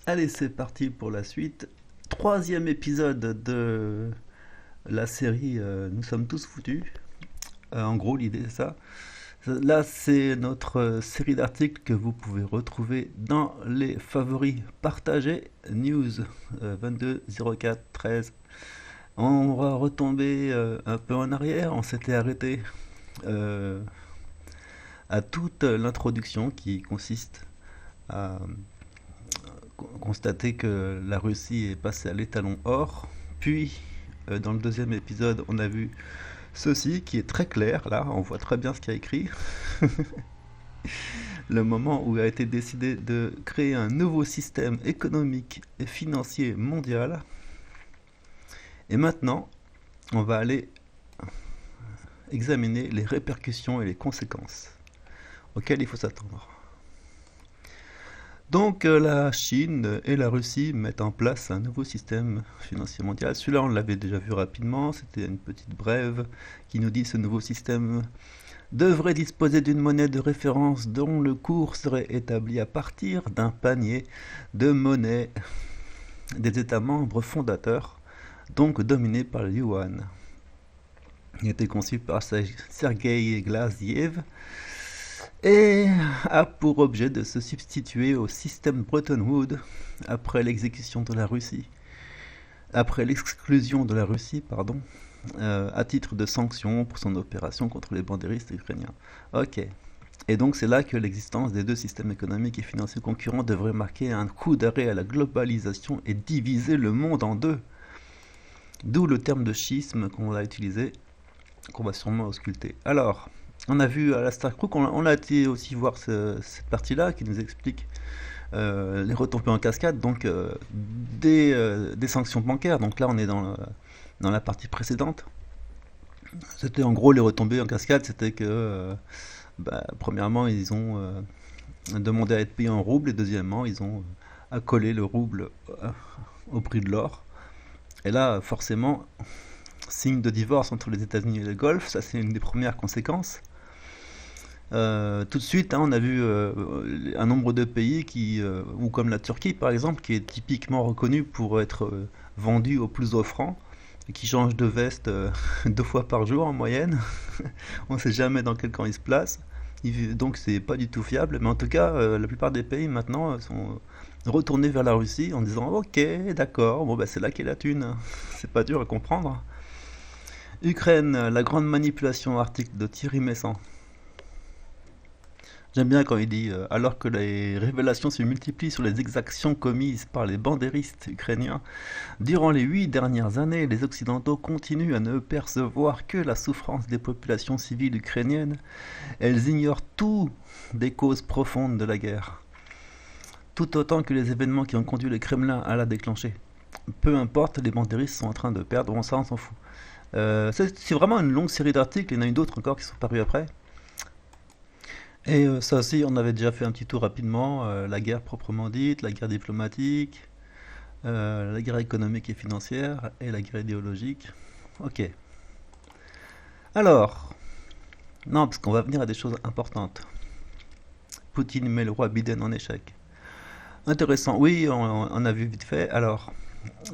Allez, c'est parti pour la suite. Troisième épisode de la série Nous sommes tous foutus. En gros, l'idée c'est ça. Là, c'est notre série d'articles que vous pouvez retrouver dans les favoris partagés. News 22 04 13. On va retomber un peu en arrière. On s'était arrêté euh, à toute l'introduction qui consiste à constater que la Russie est passée à l'étalon or. Puis, dans le deuxième épisode, on a vu ceci qui est très clair. Là, on voit très bien ce qu'il y a écrit. Le moment où a été décidé de créer un nouveau système économique et financier mondial. Et maintenant, on va aller examiner les répercussions et les conséquences auxquelles il faut s'attendre. Donc la Chine et la Russie mettent en place un nouveau système financier mondial. Celui-là, on l'avait déjà vu rapidement, c'était une petite brève qui nous dit ce nouveau système devrait disposer d'une monnaie de référence dont le cours serait établi à partir d'un panier de monnaies des États membres fondateurs, donc dominé par le yuan. Il a été conçu par Sergei Glaziev et a pour objet de se substituer au système Bretton Woods après l'exécution de la Russie, après l'exclusion de la Russie, pardon, à titre de sanction pour son opération contre les bandéristes ukrainiens. Ok. Et donc c'est là que l'existence des deux systèmes économiques et financiers concurrents devrait marquer un coup d'arrêt à la globalisation et diviser le monde en deux. D'où le terme de schisme qu'on va utiliser, qu'on va sûrement ausculter. Alors, on a vu à la Star Crook, on a été aussi voir cette partie-là qui nous explique les retombées en cascade, donc des sanctions bancaires. Donc là, on est dans la partie précédente. C'était en gros les retombées en cascade, c'était que premièrement, ils ont demandé à être payés en roubles, et deuxièmement, ils ont accolé le rouble au prix de l'or. Et là, forcément, signe de divorce entre les États-Unis et le Golfe, ça c'est une des premières conséquences. Tout de suite, hein, on a vu un nombre de pays ou comme la Turquie par exemple, qui est typiquement reconnue pour être vendue au plus offrant, et qui change de veste 2 fois par jour en moyenne. On ne sait jamais dans quel camp il se place. Donc c'est pas du tout fiable. Mais en tout cas, la plupart des pays maintenant sont retournés vers la Russie en disant ok, d'accord, bon bah c'est là qu'est la thune. C'est pas dur à comprendre. Ukraine, la grande manipulation, article de Thierry Messant. J'aime bien quand il dit alors que les révélations se multiplient sur les exactions commises par les bandéristes ukrainiens, durant les 8 dernières années, les Occidentaux continuent à ne percevoir que la souffrance des populations civiles ukrainiennes. Elles ignorent tout des causes profondes de la guerre, tout autant que les événements qui ont conduit le Kremlin à la déclencher. Peu importe, les bandéristes sont en train de perdre, bon ça on s'en fout. C'est vraiment une longue série d'articles, il y en a eu d'autres encore qui sont parus après. Et ça aussi, on avait déjà fait un petit tour rapidement, la guerre proprement dite, la guerre diplomatique, la guerre économique et financière, et la guerre idéologique. Ok. Alors, non, parce qu'on va venir à des choses importantes. Poutine met le roi Biden en échec. Intéressant, oui, on a vu vite fait. Alors,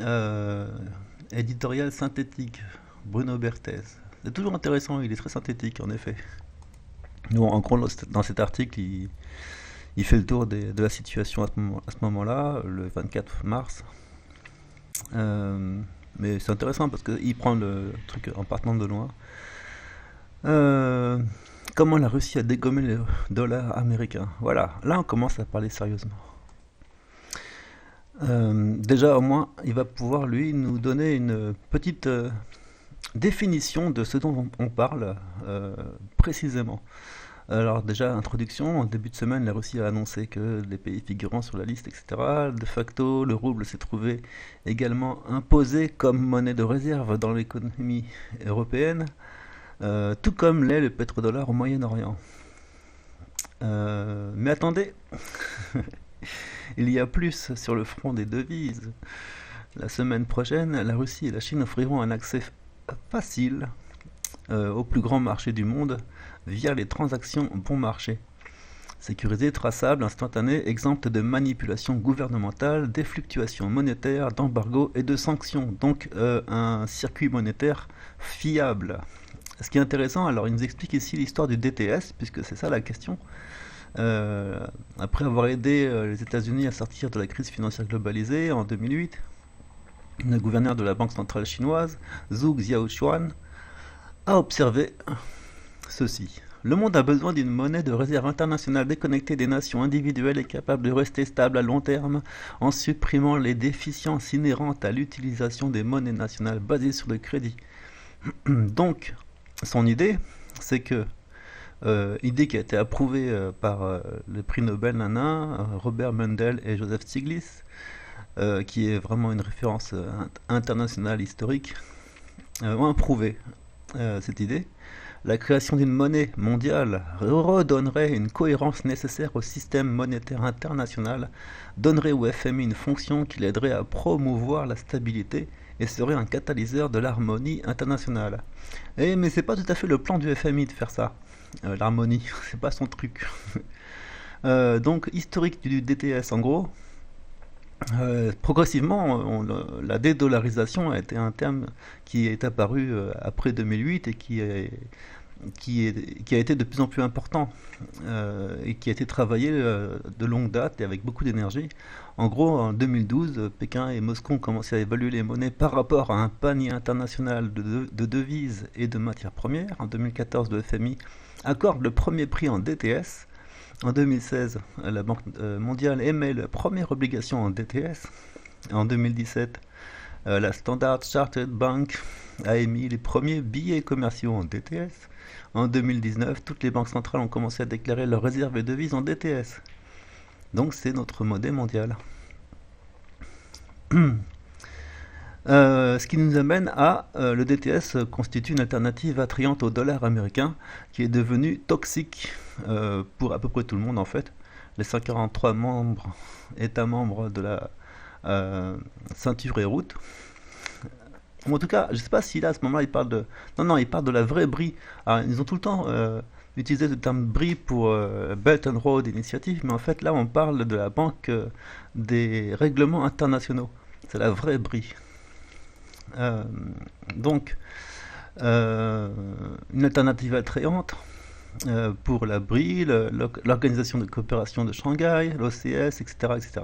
euh, éditorial synthétique, Bruno Berthez. C'est toujours intéressant, il est très synthétique en effet. Nous, en gros, dans cet article, il fait le tour de la situation à ce moment-là, le 24 mars. Euh, mais c'est intéressant parce qu'il prend le truc en partant de loin. Euh, Comment la Russie a dégommé le dollar américain. Voilà, là on commence à parler sérieusement. Déjà, au moins, il va pouvoir, lui, nous donner une petite définition de ce dont on parle précisément. Alors déjà, introduction, en début de semaine, la Russie a annoncé que les pays figurant sur la liste, etc., de facto, le rouble s'est trouvé également imposé comme monnaie de réserve dans l'économie européenne, tout comme l'est le pétrodollar au Moyen-Orient. Mais attendez, il y a plus sur le front des devises. La semaine prochaine, la Russie et la Chine offriront un accès facile au plus grand marché du monde via les transactions bon marché. Sécurisé, traçable, instantané, exempte de manipulation gouvernementale, des fluctuations monétaires, d'embargo et de sanctions. Donc un circuit monétaire fiable. Ce qui est intéressant, alors il nous explique ici l'histoire du DTS, puisque c'est ça la question. Après avoir aidé les États-Unis à sortir de la crise financière globalisée en 2008, le gouverneur de la Banque centrale chinoise, Zhu Xiaochuan, a observé ceci. Le monde a besoin d'une monnaie de réserve internationale déconnectée des nations individuelles et capable de rester stable à long terme en supprimant les déficiences inhérentes à l'utilisation des monnaies nationales basées sur le crédit. Donc, son idée, c'est que idée qui a été approuvée par le prix Nobel nanin, Robert Mundell et Joseph Stiglitz, qui est vraiment une référence internationale historique, ont approuvé cette idée. La création d'une monnaie mondiale redonnerait une cohérence nécessaire au système monétaire international, donnerait au FMI une fonction qui l'aiderait à promouvoir la stabilité et serait un catalyseur de l'harmonie internationale. Mais c'est pas tout à fait le plan du FMI de faire ça. L'harmonie, c'est pas son truc. Donc, historique du DTS en gros. Progressivement, la dédollarisation a été un terme qui est apparu après 2008 et qui a été de plus en plus important et qui a été travaillé de longue date et avec beaucoup d'énergie. En gros, en 2012, Pékin et Moscou ont commencé à évaluer les monnaies par rapport à un panier international de devises et de matières premières. En 2014, le FMI accorde le premier prix en DTS. En 2016, la Banque mondiale émet la première obligation en DTS. En 2017, la Standard Chartered Bank a émis les premiers billets commerciaux en DTS. En 2019, toutes les banques centrales ont commencé à déclarer leurs réserves et devises en DTS. Donc c'est notre monnaie mondiale. Ce qui nous amène à le DTS constitue une alternative attrayante au dollar américain qui est devenu toxique pour à peu près tout le monde en fait. Les 143 États membres de la ceinture et route. En tout cas, je ne sais pas si là à ce moment-là il parle de. Non, il parle de la vraie BRI. Alors, ils ont tout le temps utilisé le terme BRI pour Belt and Road Initiative, mais en fait là on parle de la banque des règlements internationaux. C'est la vraie BRI. Donc, une alternative attrayante pour la BRI, l'Organisation de coopération de Shanghai, l'OCS, etc., etc.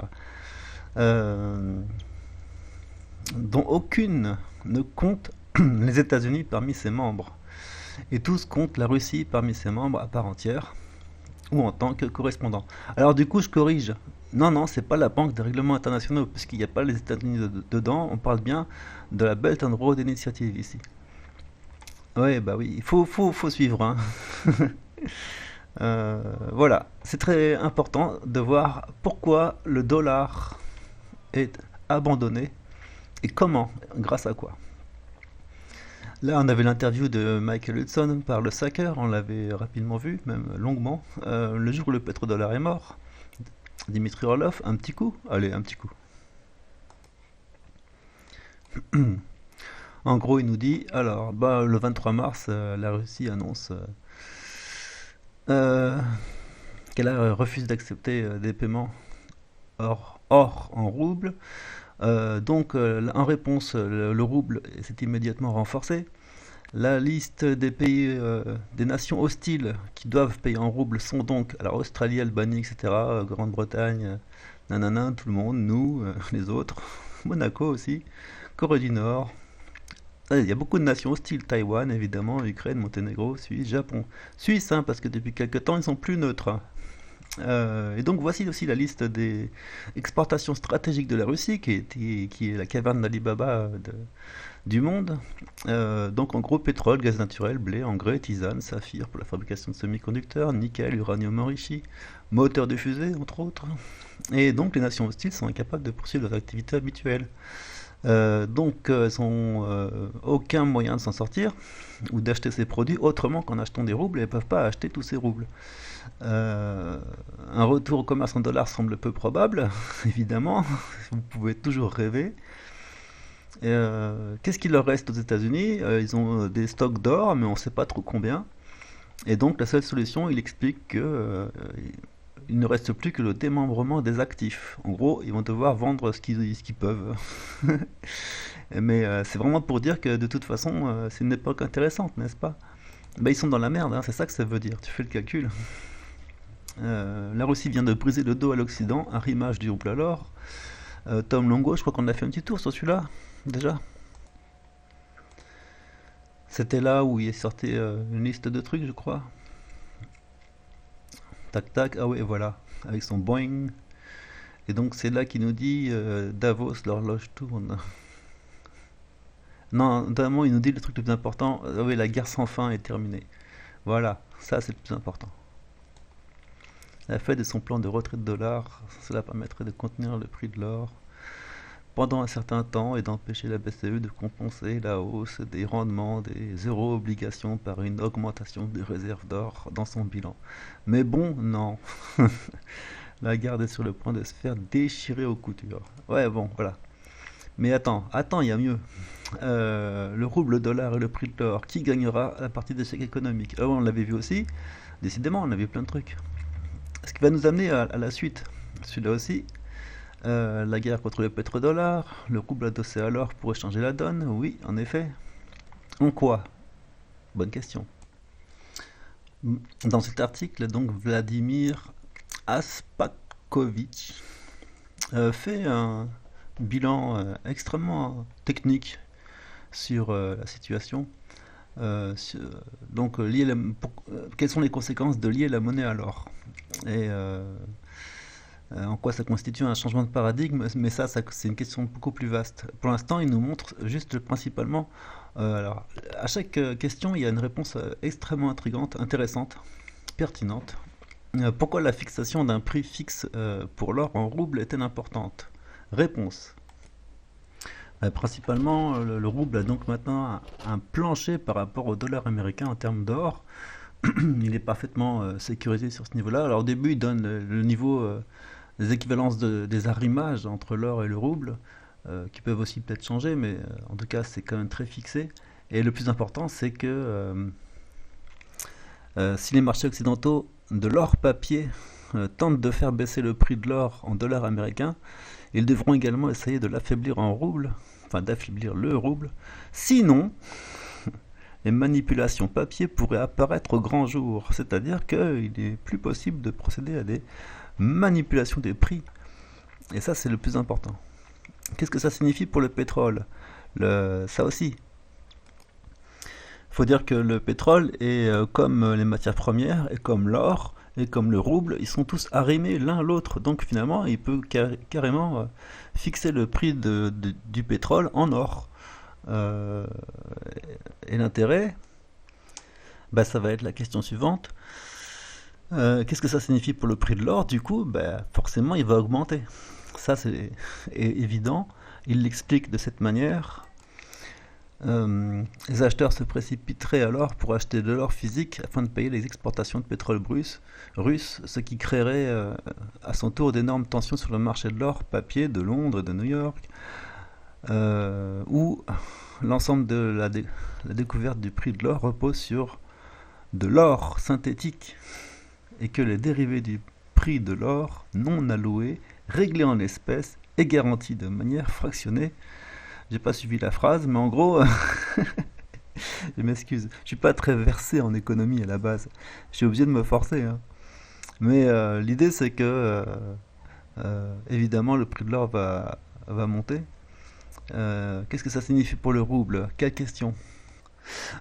Dont aucune ne compte les États-Unis parmi ses membres. Et tous comptent la Russie parmi ses membres à part entière, ou en tant que correspondant. Alors du coup, je corrige. Non, c'est pas la Banque des règlements internationaux, puisqu'il n'y a pas les États-Unis dedans. On parle bien de la Belt and Road Initiative ici. Ouais, bah oui, il faut suivre. Hein. Voilà, c'est très important de voir pourquoi le dollar est abandonné et comment, grâce à quoi. Là, on avait l'interview de Michael Hudson par le Sacker, on l'avait rapidement vu, même longuement. Le jour où le pétrodollar est mort, Dimitri Orlov, un petit coup. Allez, un petit coup. En gros, il nous dit, alors, le 23 mars, la Russie annonce qu'elle a refusé d'accepter des paiements or en rouble. Donc, en réponse, le rouble s'est immédiatement renforcé. La liste des pays, des nations hostiles qui doivent payer en rouble sont donc alors Australie, Albanie, etc., Grande-Bretagne, nanana, tout le monde, nous, les autres, Monaco aussi, Corée du Nord. Il y a beaucoup de nations hostiles, Taïwan évidemment, Ukraine, Monténégro, Suisse, Japon. Suisse, hein, parce que depuis quelques temps ils sont plus neutres. Et donc voici aussi la liste des exportations stratégiques de la Russie, qui est la caverne d'Alibaba du monde. Donc en gros pétrole, gaz naturel, blé, engrais, tisane, saphir pour la fabrication de semi-conducteurs, nickel, uranium enrichi, moteur de fusée entre autres. Et donc les nations hostiles sont incapables de poursuivre leurs activités habituelles. Donc elles n'ont aucun moyen de s'en sortir ou d'acheter ces produits autrement qu'en achetant des roubles et elles ne peuvent pas acheter tous ces roubles. Un retour au commerce en dollars semble peu probable, évidemment, vous pouvez toujours rêver. Qu'est-ce qu'il leur reste aux États-Unis? Ils ont des stocks d'or, mais on ne sait pas trop combien. Et donc la seule solution, il explique que il ne reste plus que le démembrement des actifs. En gros, ils vont devoir vendre ce qu'ils peuvent. Mais c'est vraiment pour dire que de toute façon, c'est une époque intéressante, n'est-ce pas? Bah, ils sont dans la merde, hein, c'est ça que ça veut dire. Tu fais le calcul. La Russie vient de briser le dos à l'Occident, arrimage du rouble à l'or. Tom Longo, je crois qu'on a fait un petit tour sur celui-là, déjà. C'était là où il sortait une liste de trucs, je crois. Tac tac, ah ouais, voilà, avec son Boeing. Et donc c'est là qu'il nous dit Davos, l'horloge tourne. Non, notamment il nous dit le truc le plus important, oui, la guerre sans fin est terminée. Voilà, ça c'est le plus important. La Fed et son plan de retrait de dollars, cela permettrait de contenir le prix de l'or pendant un certain temps et d'empêcher la BCE de compenser la hausse des rendements des euro-obligations par une augmentation des réserves d'or dans son bilan. Mais bon, non. La garde est sur le point de se faire déchirer aux coutures. Ouais, bon, voilà. Mais attends, il y a mieux. Le rouble, le dollar et le prix de l'or, qui gagnera la partie d'échec économique? Ah ouais, on l'avait vu aussi. Décidément, on a vu plein de trucs. Ce qui va nous amener à la suite. Celui-là aussi. La guerre contre le pétrodollar, le rouble adossé à l'or pourrait changer la donne? Oui, en effet. En quoi? Bonne question. Dans cet article, donc, Vladimir Aspakovitch fait un bilan extrêmement technique sur la situation. Sur- donc, quelles sont les conséquences de lier la monnaie à l'or? Et en quoi ça constitue un changement de paradigme, mais ça c'est une question beaucoup plus vaste. Pour l'instant, il nous montre juste principalement. Alors, à chaque question, il y a une réponse extrêmement intrigante, intéressante, pertinente. Pourquoi la fixation d'un prix fixe pour l'or en rouble est-elle importante? Réponse. Principalement, le rouble a donc maintenant un plancher par rapport au dollar américain en termes d'or. Il est parfaitement sécurisé sur ce niveau-là. Alors au début, il donne le niveau des équivalences des arrimages entre l'or et le rouble, qui peuvent aussi peut-être changer, mais en tout cas c'est quand même très fixé. Et le plus important, c'est que si les marchés occidentaux de l'or papier tentent de faire baisser le prix de l'or en dollars américains, ils devront également essayer de l'affaiblir en rouble, enfin d'affaiblir le rouble. Sinon, les manipulations papier pourraient apparaître au grand jour, c'est-à-dire qu'il n'est plus possible de procéder à des manipulations des prix. Et ça, c'est le plus important. Qu'est-ce que ça signifie pour le pétrole? Ça aussi. Il faut dire que le pétrole est comme les matières premières, et comme l'or, et comme le rouble, ils sont tous arrimés l'un à l'autre. Donc finalement, il peut carrément fixer le prix du pétrole en or. Euh, et l'intérêt, bah, ça va être la question suivante. Qu'est-ce que ça signifie pour le prix de l'or? Du coup, bah, forcément, il va augmenter. Ça, c'est évident. Il l'explique de cette manière. Les acheteurs se précipiteraient alors pour acheter de l'or physique afin de payer les exportations de pétrole russe, ce qui créerait à son tour d'énormes tensions sur le marché de l'or papier de Londres et de New York, où l'ensemble de la découverte du prix de l'or repose sur de l'or synthétique et que les dérivés du prix de l'or non alloué, réglés en espèces et garantis de manière fractionnée. J'ai pas suivi la phrase, mais en gros, je m'excuse. Je suis pas très versé en économie à la base. Je suis obligé de me forcer, hein. Mais l'idée, c'est que, évidemment, le prix de l'or va monter. Qu'est-ce que ça signifie pour le rouble? Quelle question?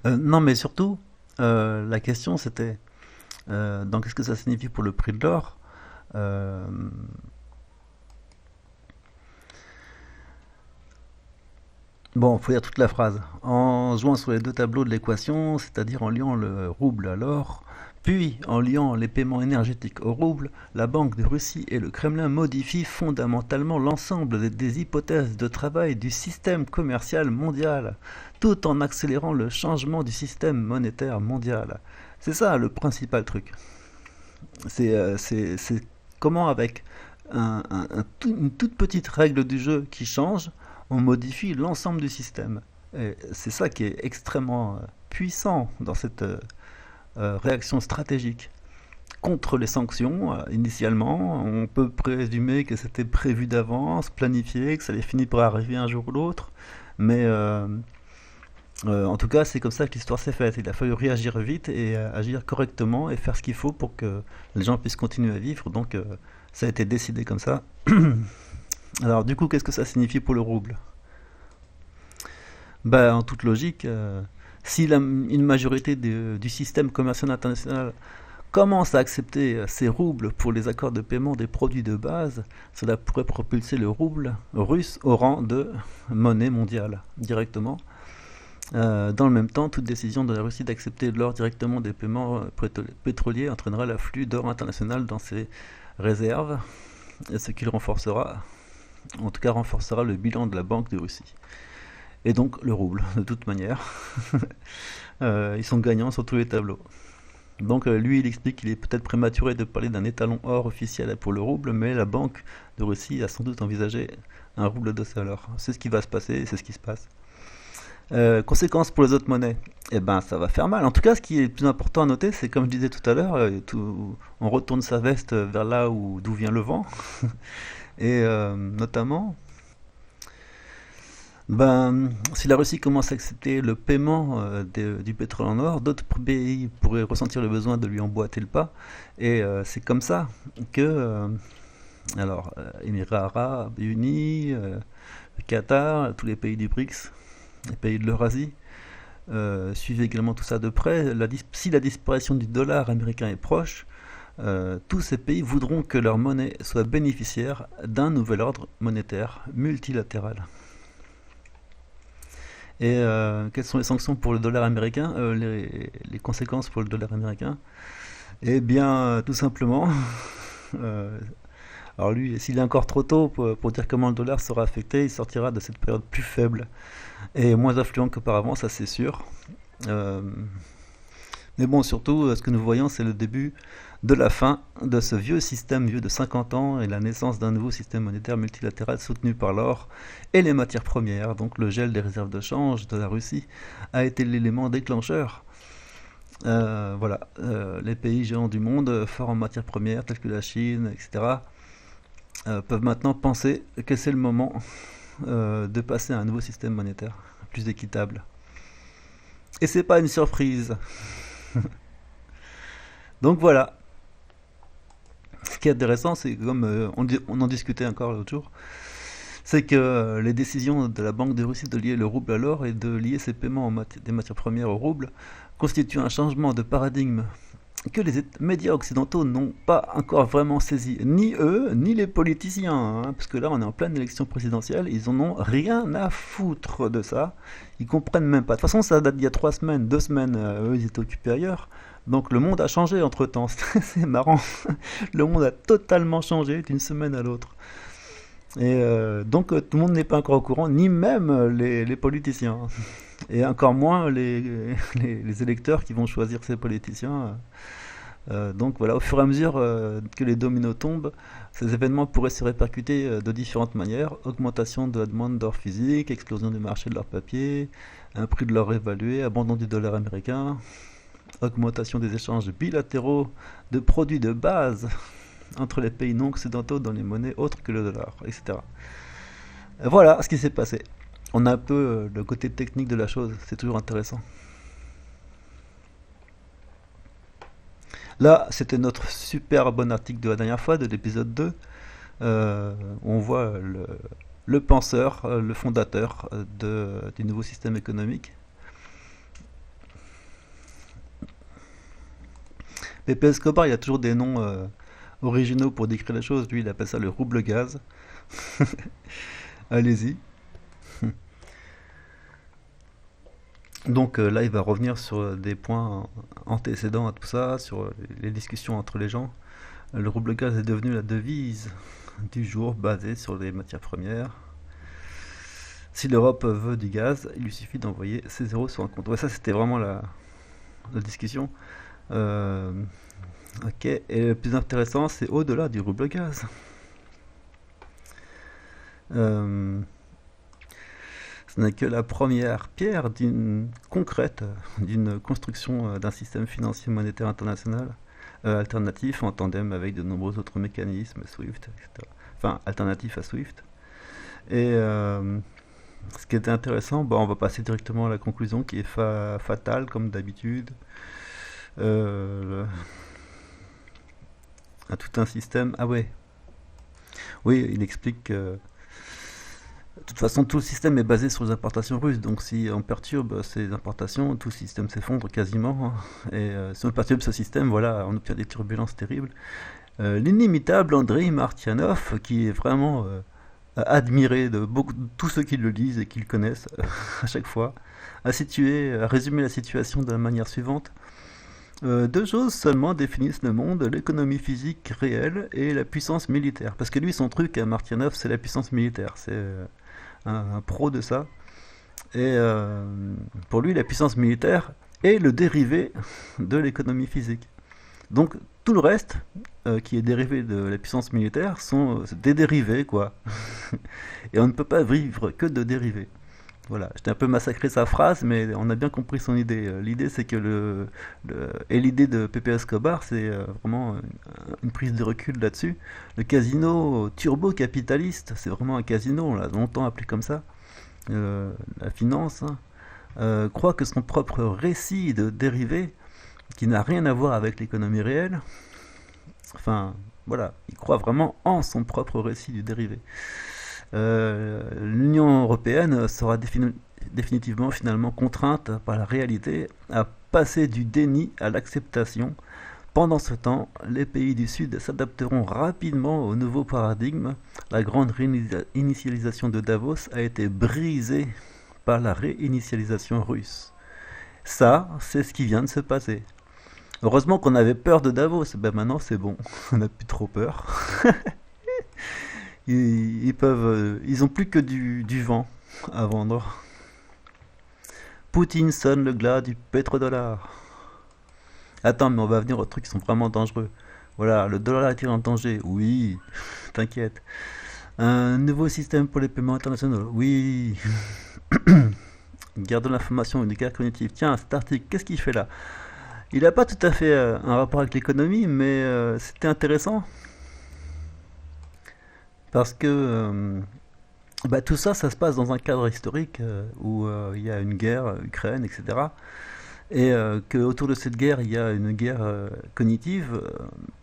Non, mais surtout, la question, c'était, donc, qu'est-ce que ça signifie pour le prix de l'or? Euh, Bon, il faut lire toute la phrase. En jouant sur les deux tableaux de l'équation, c'est-à-dire en liant le rouble à l'or, puis en liant les paiements énergétiques au rouble, la Banque de Russie et le Kremlin modifient fondamentalement l'ensemble des hypothèses de travail du système commercial mondial, tout en accélérant le changement du système monétaire mondial. C'est ça le principal truc. C'est comment avec une toute petite règle du jeu qui change, on modifie l'ensemble du système. Et c'est ça qui est extrêmement puissant dans cette réaction stratégique. contre les sanctions initialement. On peut présumer que c'était prévu d'avance, planifié, que ça allait finir par arriver un jour ou l'autre. Mais en tout cas, c'est comme ça que l'histoire s'est faite. Il a fallu réagir vite et agir correctement et faire ce qu'il faut pour que les gens puissent continuer à vivre. Donc ça a été décidé comme ça. Alors du coup, qu'est-ce que ça signifie pour le rouble? Ben, en toute logique, si une majorité du système commercial international commence à accepter ces roubles pour les accords de paiement des produits de base, cela pourrait propulser le rouble russe au rang de monnaie mondiale directement. Dans le même temps, toute décision de la Russie d'accepter de l'or directement des paiements pétroliers entraînera l'afflux d'or international dans ses réserves, ce qui renforcera, en tout cas renforcera le bilan de la Banque de Russie. Et donc le rouble, de toute manière. Ils sont gagnants sur tous les tableaux. Donc lui, il explique qu'il est peut-être prématuré de parler d'un étalon or officiel pour le rouble, mais la Banque de Russie a sans doute envisagé un rouble de à l'or. C'est ce qui va se passer, c'est ce qui se passe. Conséquences pour les autres monnaies, eh ben ça va faire mal. En tout cas, ce qui est le plus important à noter, c'est comme je disais tout à l'heure, on retourne sa veste vers là d'où vient le vent. Et notamment, ben, si la Russie commence à accepter le paiement du pétrole en or, d'autres pays pourraient ressentir le besoin de lui emboîter le pas. Et c'est comme ça que, Émirats arabes unis, le Qatar, tous les pays du BRICS, les pays de l'Eurasie, suivent également tout ça de près. Si la disparition du dollar américain est proche, tous ces pays voudront que leur monnaie soit bénéficiaire d'un nouvel ordre monétaire multilatéral. Et quelles sont les sanctions pour le dollar américain, les conséquences pour le dollar américain? Eh bien, tout simplement, alors lui, s'il est encore trop tôt pour dire comment le dollar sera affecté, il sortira de cette période plus faible et moins influent qu'auparavant, ça c'est sûr. Euh, mais bon, surtout, ce que nous voyons, c'est le début de la fin de ce vieux système vieux de 50 ans et la naissance d'un nouveau système monétaire multilatéral soutenu par l'or et les matières premières. Donc le gel des réserves de change de la Russie a été l'élément déclencheur. Les pays géants du monde, forts en matières premières, tels que la Chine, etc., peuvent maintenant penser que c'est le moment de passer à un nouveau système monétaire plus équitable. Et c'est pas une surprise. Donc voilà. Ce qui est intéressant, c'est comme on en discutait encore l'autre jour, c'est que les décisions de la Banque de Russie de lier le rouble à l'or et de lier ses paiements des matières premières au rouble constituent un changement de paradigme que les médias occidentaux n'ont pas encore vraiment saisi, ni eux, ni les politiciens, hein, parce que là on est en pleine élection présidentielle, ils en ont rien à foutre de ça, ils comprennent même pas. De toute façon ça date d'il y a 3 semaines, 2 semaines, eux ils étaient occupés ailleurs, donc le monde a changé entre temps, c'est marrant, le monde a totalement changé d'une semaine à l'autre. Et donc tout le monde n'est pas encore au courant, ni même les politiciens, et encore moins les électeurs qui vont choisir ces politiciens. Donc voilà, au fur et à mesure que les dominos tombent, ces événements pourraient se répercuter de différentes manières. Augmentation de la demande d'or physique, explosion du marché de l'or papier, un prix de l'or évalué, abandon du dollar américain, augmentation des échanges bilatéraux de produits de base entre les pays non occidentaux dans les monnaies autres que le dollar, etc. Voilà ce qui s'est passé. On a un peu le côté technique de la chose, c'est toujours intéressant. Là, c'était notre super bon article de la dernière fois, de l'épisode 2. On voit le penseur, le fondateur du nouveau système économique. Pepe Escobar, il y a toujours des noms originaux pour décrire les choses. Lui, il appelle ça le rouble gaz. Allez-y. Donc là, il va revenir sur des points antécédents à tout ça, sur les discussions entre les gens. Le rouble gaz est devenu la devise du jour basée sur les matières premières. Si l'Europe veut du gaz, il lui suffit d'envoyer ses zéros sur un compte. Ouais, ça, c'était vraiment la discussion. Ok, et le plus intéressant, c'est au-delà du rouble gaz. Ce n'est que la première pierre concrète d'une construction d'un système financier monétaire international alternatif en tandem avec de nombreux autres mécanismes, Swift, etc. Enfin, alternatif à Swift. Et ce qui était intéressant, on va passer directement à la conclusion qui est fatale, comme d'habitude. À tout un système. Ah ouais, oui, il explique que de toute façon tout le système est basé sur les importations russes, donc si on perturbe ces importations, tout le système s'effondre quasiment, hein. Et si on perturbe ce système, voilà, on obtient des turbulences terribles. L'inimitable Andrei Martyanov, qui est vraiment admiré de beaucoup de tous ceux qui le lisent et qui le connaissent à chaque fois, a résumé la situation de la manière suivante. Deux choses seulement définissent le monde, l'économie physique réelle et la puissance militaire. Parce que lui, son truc à Martyanov, c'est la puissance militaire. C'est un pro de ça. Et pour lui, la puissance militaire est le dérivé de l'économie physique. Donc tout le reste, qui est dérivé de la puissance militaire, sont des dérivés, quoi. Et on ne peut pas vivre que de dérivés. Voilà, j'étais un peu massacré sa phrase, mais on a bien compris son idée. L'idée, c'est que et l'idée de Pepe Escobar, c'est vraiment une prise de recul là-dessus. Le casino turbo-capitaliste, c'est vraiment un casino, on l'a longtemps appelé comme ça. La finance, hein, croit que son propre récit de dérivé, qui n'a rien à voir avec l'économie réelle, enfin, voilà, il croit vraiment en son propre récit du dérivé. L'Union européenne sera définitivement finalement contrainte par la réalité à passer du déni à l'acceptation. Pendant ce temps, les pays du Sud s'adapteront rapidement au nouveau paradigme. La grande réinitialisation de Davos a été brisée par la réinitialisation russe. Ça, c'est ce qui vient de se passer. Heureusement qu'on avait peur de Davos. Ben maintenant, c'est bon. On n'a plus trop peur. Ils ont plus que du vent à vendre. Poutine sonne le glas du pétrodollar. Attends, mais on va venir aux trucs qui sont vraiment dangereux. Voilà, le dollar est-il en danger? Oui, t'inquiète. Un nouveau système pour les paiements internationaux? Oui. Guerre de l'information, une guerre cognitive. Tiens, cet article, qu'est-ce qu'il fait là? Il n'a pas tout à fait un rapport avec l'économie, mais c'était intéressant. Parce que tout ça, ça se passe dans un cadre historique où il y a une guerre, Ukraine, etc. Et qu'autour de cette guerre, il y a une guerre cognitive.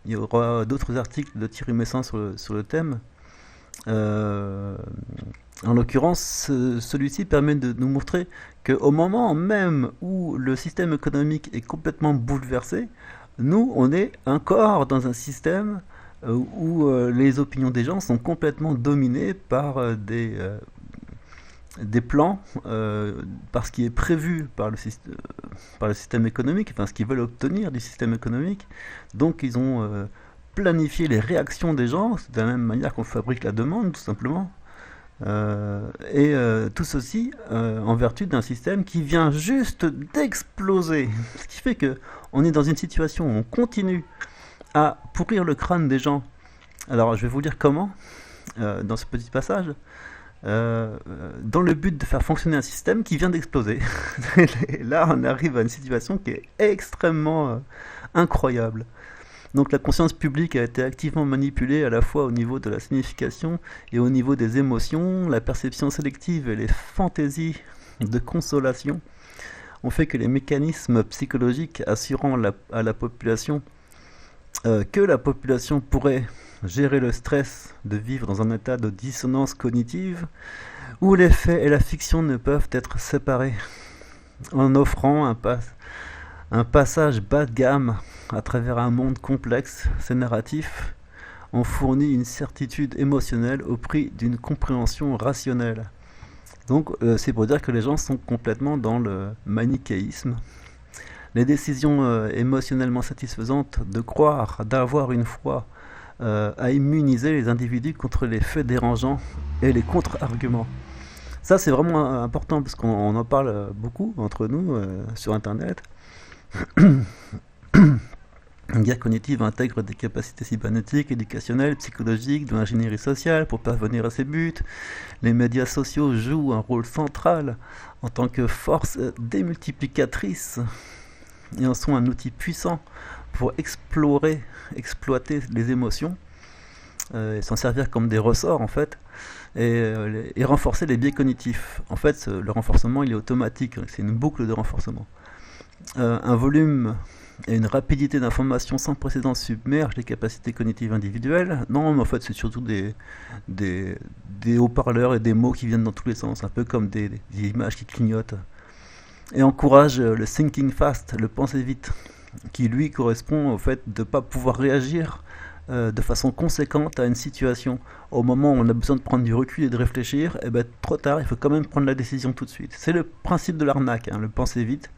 Il y aura d'autres articles de Thierry Messin sur le thème. En l'occurrence, celui-ci permet de nous montrer qu'au moment même où le système économique est complètement bouleversé, nous, on est encore dans un système où les opinions des gens sont complètement dominées par des plans, par ce qui est prévu par le système économique, enfin ce qu'ils veulent obtenir du système économique. Donc ils ont planifié les réactions des gens, c'est de la même manière qu'on fabrique la demande, tout simplement. Tout ceci en vertu d'un système qui vient juste d'exploser. Ce qui fait que on est dans une situation où on continue à pourrir le crâne des gens. Alors je vais vous dire comment, dans ce petit passage, dans le but de faire fonctionner un système qui vient d'exploser. Et là on arrive à une situation qui est extrêmement incroyable. Donc la conscience publique a été activement manipulée à la fois au niveau de la signification et au niveau des émotions. La perception sélective et les fantaisies de consolation ont fait que les mécanismes psychologiques assurant à la population que la population pourrait gérer le stress de vivre dans un état de dissonance cognitive où les faits et la fiction ne peuvent être séparés, en offrant un passage bas de gamme à travers un monde complexe. Ces narratifs ont fourni une certitude émotionnelle au prix d'une compréhension rationnelle. Donc c'est pour dire que les gens sont complètement dans le manichéisme. Les décisions émotionnellement satisfaisantes de croire, d'avoir une foi, à immuniser les individus contre les faits dérangeants et les contre-arguments. Ça c'est vraiment important parce qu'on en parle beaucoup entre nous sur internet. Une guerre cognitive intègre des capacités cybernétiques, éducationnelles, psychologiques, de l'ingénierie sociale pour parvenir à ses buts. Les médias sociaux jouent un rôle central en tant que force démultiplicatrice et en sont un outil puissant pour exploiter les émotions, et s'en servir comme des ressorts en fait, et renforcer les biais cognitifs. En fait, le renforcement il est automatique, c'est une boucle de renforcement. Un volume et une rapidité d'information sans précédent submerge les capacités cognitives individuelles. Non, mais en fait, c'est surtout des haut-parleurs et des mots qui viennent dans tous les sens, un peu comme des images qui clignotent. Et encourage le thinking fast, le penser vite, qui lui correspond au fait de ne pas pouvoir réagir de façon conséquente à une situation. Au moment où on a besoin de prendre du recul et de réfléchir, et ben, trop tard, il faut quand même prendre la décision tout de suite. C'est le principe de l'arnaque, le penser vite.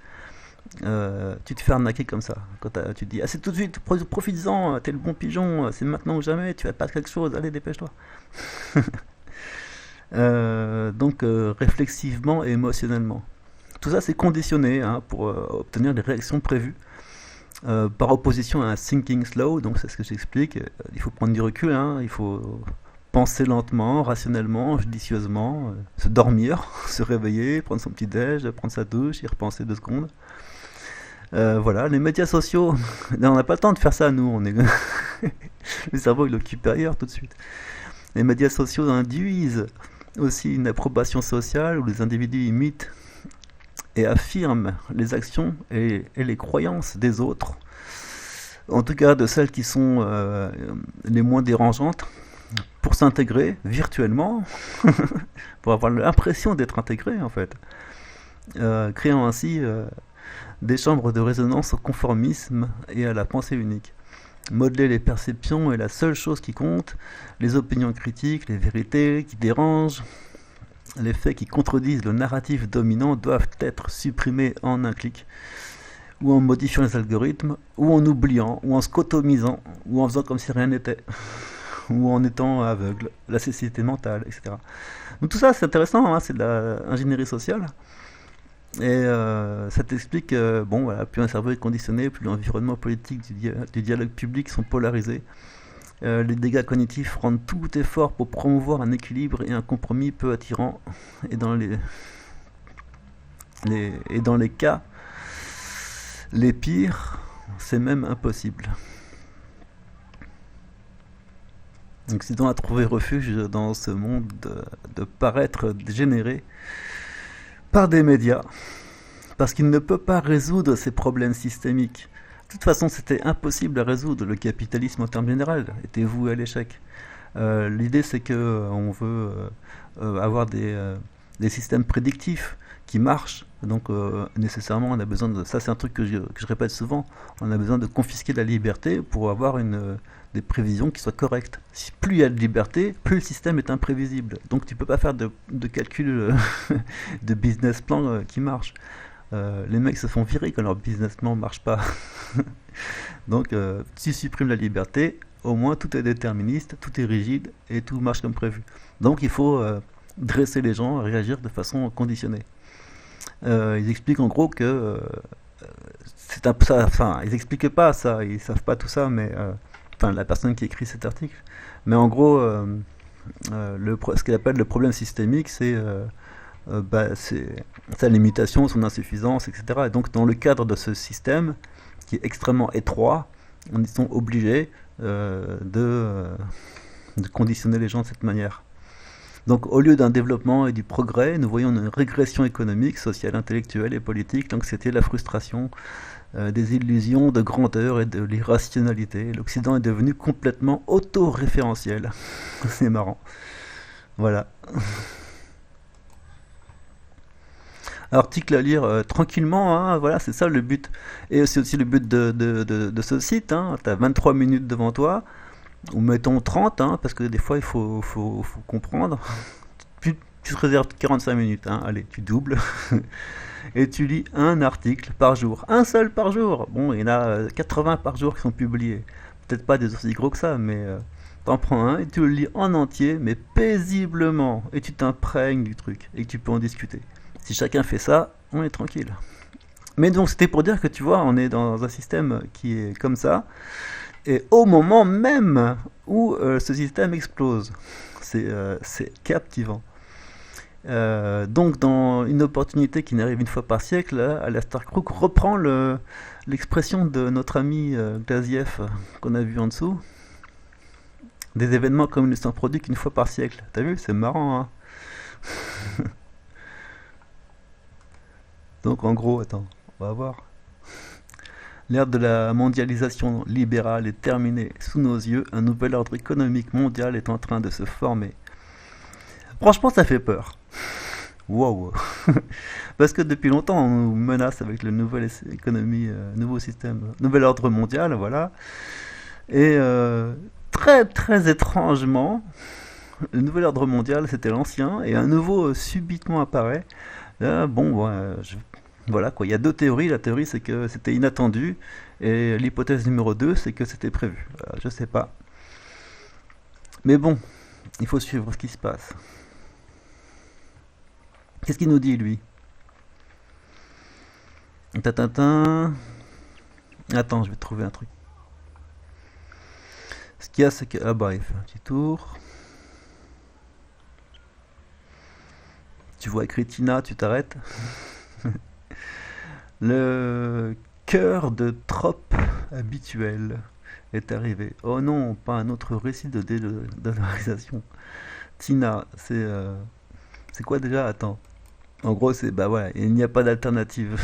Tu te fais arnaquer comme ça. Quand tu te dis, ah, c'est tout de suite, profites-en, t'es le bon pigeon, c'est maintenant ou jamais, tu vas perdre quelque chose, allez, dépêche-toi. Donc, réflexivement et émotionnellement. Tout ça, c'est conditionné pour obtenir les réactions prévues. Par opposition à un thinking slow, donc c'est ce que j'explique, il faut prendre du recul, il faut penser lentement, rationnellement, judicieusement, se dormir, se réveiller, prendre son petit déj, prendre sa douche, y repenser 2 secondes. Voilà, les médias sociaux, on n'a pas le temps de faire ça, nous, on est le cerveau il occupe ailleurs tout de suite. Les médias sociaux induisent aussi une approbation sociale où les individus imitent et affirment les actions et les croyances des autres, en tout cas de celles qui sont les moins dérangeantes, pour s'intégrer virtuellement, pour avoir l'impression d'être intégré en fait, créant ainsi des chambres de résonance au conformisme et à la pensée unique. Modeler les perceptions est la seule chose qui compte, les opinions critiques, les vérités qui dérangent, les faits qui contredisent le narratif dominant doivent être supprimés en un clic, ou en modifiant les algorithmes, ou en oubliant, ou en scotomisant, ou en faisant comme si rien n'était, ou en étant aveugle, la cécité mentale, etc. Donc tout ça c'est intéressant, c'est de l'ingénierie sociale, et ça t'explique bon voilà, plus un cerveau est conditionné, plus l'environnement politique du dialogue public sont polarisés. Les dégâts cognitifs rendent tout effort pour promouvoir un équilibre et un compromis peu attirant, et dans les cas les pires, c'est même impossible. L'Occident a trouvé refuge dans ce monde de paraître généré par des médias, parce qu'il ne peut pas résoudre ces problèmes systémiques. De toute façon, c'était impossible à résoudre. Le capitalisme en termes généraux était voué à l'échec. L'idée, c'est qu'on veut avoir des systèmes prédictifs qui marchent. Donc, nécessairement, on a besoin de... Ça, c'est un truc que je répète souvent. On a besoin de confisquer la liberté pour avoir des prévisions qui soient correctes. Si plus il y a de liberté, plus le système est imprévisible. Donc, tu ne peux pas faire de calcul de business plan qui marche. Les mecs se font virer quand leur business plan ne marche pas. Donc, si tu supprimes la liberté, au moins tout est déterministe, tout est rigide et tout marche comme prévu. Donc, il faut dresser les gens à réagir de façon conditionnée. Ils expliquent en gros que c'est un peu ça. Enfin, ils expliquent pas ça, ils savent pas tout ça, mais enfin, la personne qui écrit cet article. Mais en gros, ce qu'il appelle le problème systémique, c'est sa limitation, son insuffisance, etc. Et donc, dans le cadre de ce système, qui est extrêmement étroit, ils sont obligés de conditionner les gens de cette manière. Donc, au lieu d'un développement et du progrès, nous voyons une régression économique, sociale, intellectuelle et politique. Donc, c'était la frustration, des illusions de grandeur et de l'irrationalité. L'Occident est devenu complètement auto-référentiel. C'est marrant. Voilà. Article à lire tranquillement, voilà, c'est ça le but. Et c'est aussi le but de ce site. Tu as 23 minutes devant toi, ou mettons 30, parce que des fois il faut comprendre. Tu te réserves 45 minutes, allez, tu doubles. Et tu lis un article par jour. Un seul par jour. Bon, il y en a 80 par jour qui sont publiés. Peut-être pas des aussi gros que ça, mais t'en prends un et tu le lis en entier, mais paisiblement. Et tu t'imprègnes du truc, et que tu peux en discuter. Si chacun fait ça, on est tranquille. Mais donc c'était pour dire que tu vois, on est dans un système qui est comme ça, et au moment même où ce système explose, c'est captivant. Donc, dans une opportunité qui n'arrive une fois par siècle, là, Alastair Crooke reprend l'expression de notre ami Glaziev qu'on a vu en dessous. Des événements comme ils ne sont produits qu'une fois par siècle. T'as vu? C'est marrant, hein? Donc, en gros, attends, on va voir. L'ère de la mondialisation libérale est terminée sous nos yeux. Un nouvel ordre économique mondial est en train de se former. Franchement, ça fait peur. Wow. Parce que depuis longtemps, on nous menace avec le nouvel économie, nouveau système, nouvel ordre mondial, voilà. Et très très étrangement, le nouvel ordre mondial, c'était l'ancien, et un nouveau subitement apparaît. Là, bon, voilà quoi. Il y a deux théories. La théorie, c'est que c'était inattendu, et l'hypothèse numéro 2, c'est que c'était prévu. Je sais pas. Mais bon, il faut suivre ce qui se passe. Qu'est-ce qu'il nous dit, lui? Tatintin. Attends, je vais trouver un truc. Ce qu'il y a, c'est que... Ah bah, il fait un petit tour. Tu vois écrit Tina, tu t'arrêtes. Le cœur de trope habituel est arrivé. Oh non, pas un autre récit de dédollarisation. Tina, c'est quoi déjà? Attends. En gros, c'est bah ouais, il n'y a pas d'alternative.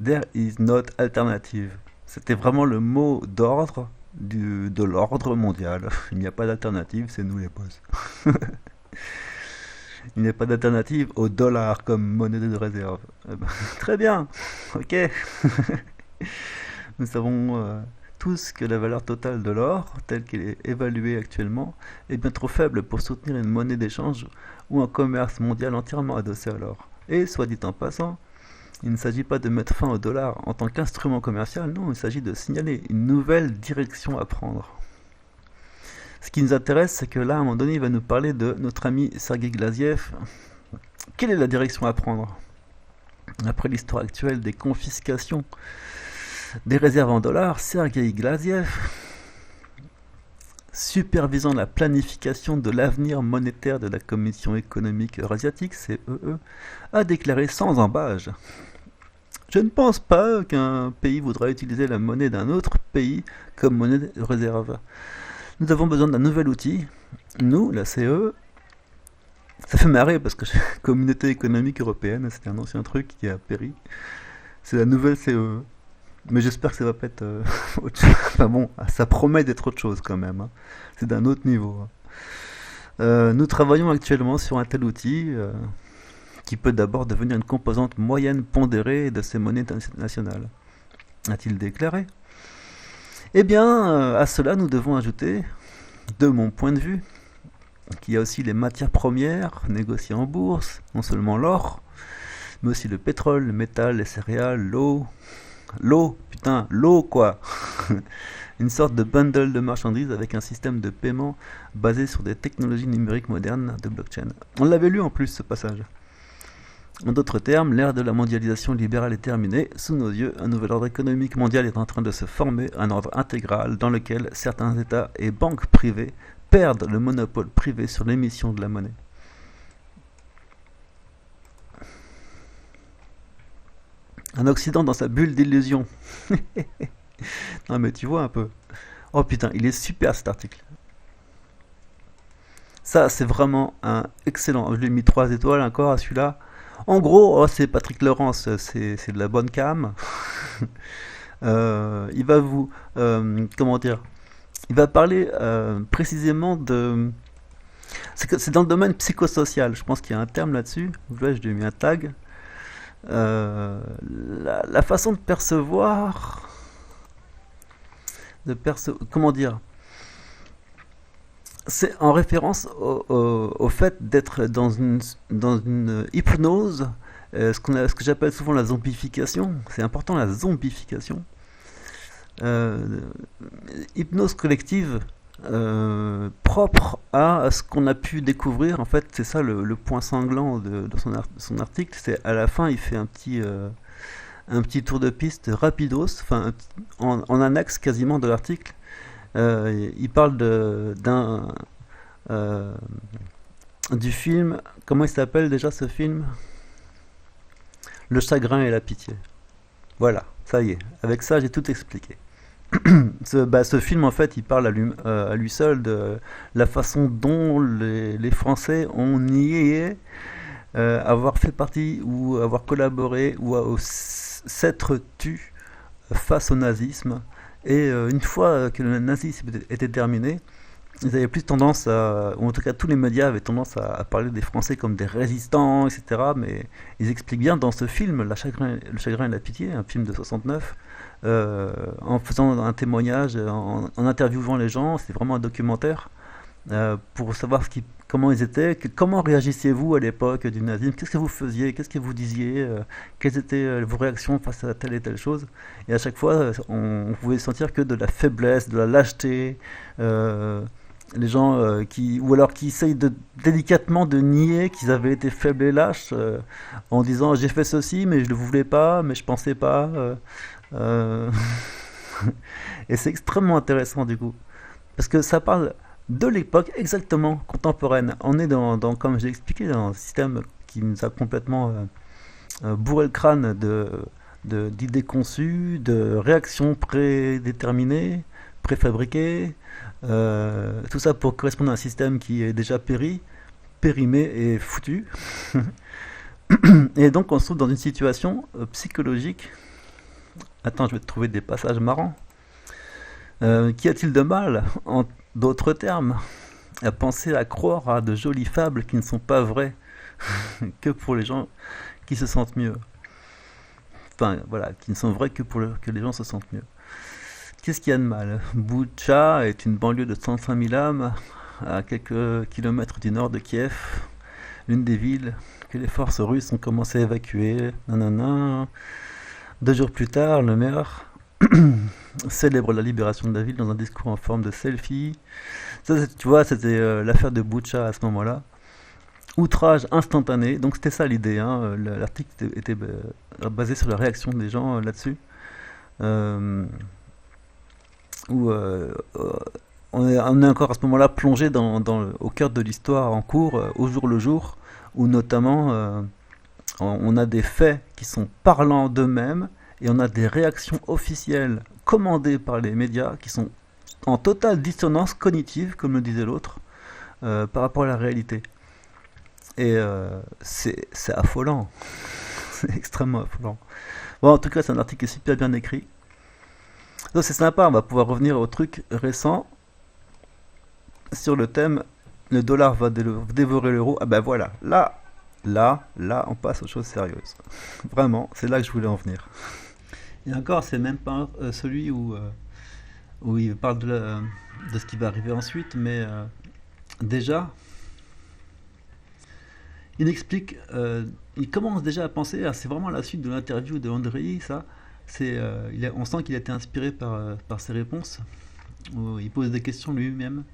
There is not alternative. C'était vraiment le mot d'ordre de l'ordre mondial. Il n'y a pas d'alternative, c'est nous les boss. Il n'y a pas d'alternative au dollar comme monnaie de réserve. Très bien, ok. Nous savons tous que la valeur totale de l'or, telle qu'elle est évaluée actuellement, est bien trop faible pour soutenir une monnaie d'échange ou un commerce mondial entièrement adossé à l'or. Et, soit dit en passant, il ne s'agit pas de mettre fin au dollar en tant qu'instrument commercial, non, il s'agit de signaler une nouvelle direction à prendre. Ce qui nous intéresse, c'est que là, à un moment donné, il va nous parler de notre ami Sergei Glaziev. Quelle est la direction à prendre? Après l'histoire actuelle des confiscations des réserves en dollars, Sergei Glaziev, supervisant la planification de l'avenir monétaire de la Commission économique eurasiatique, CEE, a déclaré sans embâche: je ne pense pas qu'un pays voudra utiliser la monnaie d'un autre pays comme monnaie de réserve. Nous avons besoin d'un nouvel outil. Nous, la CE, ça fait marrer parce que Communauté économique européenne, c'était un ancien truc qui a péri. C'est la nouvelle CE. Mais j'espère que ça va pas être autre chose. Enfin bon, ça promet d'être autre chose quand même, hein. C'est d'un autre niveau, hein. Nous travaillons actuellement sur un tel outil qui peut d'abord devenir une composante moyenne pondérée de ces monnaies nationales, a-t-il déclaré. Eh bien, à cela, nous devons ajouter, de mon point de vue, qu'il y a aussi les matières premières négociées en bourse, non seulement l'or, mais aussi le pétrole, le métal, les céréales, l'eau. L'eau, putain, l'eau quoi. Une sorte de bundle de marchandises avec un système de paiement basé sur des technologies numériques modernes de blockchain. On l'avait lu en plus, ce passage. En d'autres termes, l'ère de la mondialisation libérale est terminée. Sous nos yeux, un nouvel ordre économique mondial est en train de se former, un ordre intégral dans lequel certains États et banques privées perdent le monopole privé sur l'émission de la monnaie. Un Occident dans sa bulle d'illusion. Non mais tu vois un peu. Oh putain, il est super cet article. Ça, c'est vraiment un excellent. Je lui ai mis 3 étoiles encore à celui-là. En gros, oh, c'est Patrick Laurence, c'est de la bonne cam. Il va vous... comment dire? Il va parler précisément de... C'est dans le domaine psychosocial. Je pense qu'il y a un terme là-dessus. Là, je lui ai mis un tag. La façon de percevoir... comment dire? C'est en référence au fait d'être dans une hypnose, ce que j'appelle souvent la zombification. C'est important, la zombification. Euh, Hypnose collective propre à ce qu'on a pu découvrir. En fait, c'est ça le point sanglant de son article. C'est à la fin, il fait un petit tour de piste rapidos, enfin, en annexe quasiment de l'article. Il parle d'un du film, comment il s'appelle déjà ce film? Le chagrin et la pitié. Voilà, ça y est. Avec ça, j'ai tout expliqué. Ce film, en fait, il parle à lui seul de la façon dont les Français ont nié avoir fait partie ou avoir collaboré ou s'être tu face au nazisme. Et une fois que le nazisme était terminé, ils avaient plus tendance à, ou en tout cas tous les médias avaient tendance à parler des Français comme des résistants, etc. Mais ils expliquent bien dans ce film, Le chagrin et la pitié, un film de 69, en faisant un témoignage, en interviewant les gens, c'est vraiment un documentaire, pour savoir comment ils étaient, comment réagissiez-vous à l'époque du nazisme, qu'est-ce que vous faisiez, qu'est-ce que vous disiez, quelles étaient vos réactions face à telle et telle chose. Et à chaque fois, on pouvait sentir que de la faiblesse, de la lâcheté, les gens ou alors qui essayent délicatement de nier qu'ils avaient été faibles et lâches, en disant j'ai fait ceci mais je ne le voulais pas, mais je pensais pas. Euh, et c'est extrêmement intéressant du coup, parce que ça parle de l'époque exactement contemporaine. On est comme j'ai expliqué, dans un système qui nous a complètement bourré le crâne d'idées conçues, de réactions prédéterminées, préfabriquées, tout ça pour correspondre à un système qui est déjà périmé et foutu. Et donc on se trouve dans une situation psychologique. Attends, je vais te trouver des passages marrants. Qu'y a-t-il de mal, en d'autres termes, à penser à croire à de jolies fables qui ne sont pas vraies que pour les gens qui se sentent mieux? Enfin, voilà, qui ne sont vraies que que les gens se sentent mieux. Qu'est-ce qu'il y a de mal? Boutcha est une banlieue de 105 000 âmes, à quelques kilomètres du nord de Kiev, l'une des villes que les forces russes ont commencé à évacuer. Nanana. 2 jours plus tard, le maire célèbre la libération de la ville dans un discours en forme de selfie. Ça, tu vois, c'était l'affaire de Boutcha à ce moment-là. Outrage instantané, donc c'était ça l'idée, hein. L'article était basé sur la réaction des gens là-dessus. Euh, où on est encore à ce moment-là plongé au cœur de l'histoire en cours, au jour le jour, où notamment on a des faits qui sont parlants d'eux-mêmes et on a des réactions officielles commandées par les médias qui sont en totale dissonance cognitive, comme le disait l'autre, par rapport à la réalité. Et c'est affolant. C'est extrêmement affolant. Bon, en tout cas, c'est un article qui est super bien écrit. Donc c'est sympa, on va pouvoir revenir au truc récent sur le thème le dollar va dévorer l'euro. Ah ben voilà, là, on passe aux choses sérieuses. Vraiment, c'est là que je voulais en venir. Et encore, c'est même pas celui où il parle de ce qui va arriver ensuite, mais déjà, il explique, il commence déjà à penser, c'est vraiment la suite de l'interview de Andrei, ça. On sent qu'il a été inspiré par ses réponses, où il pose des questions lui-même.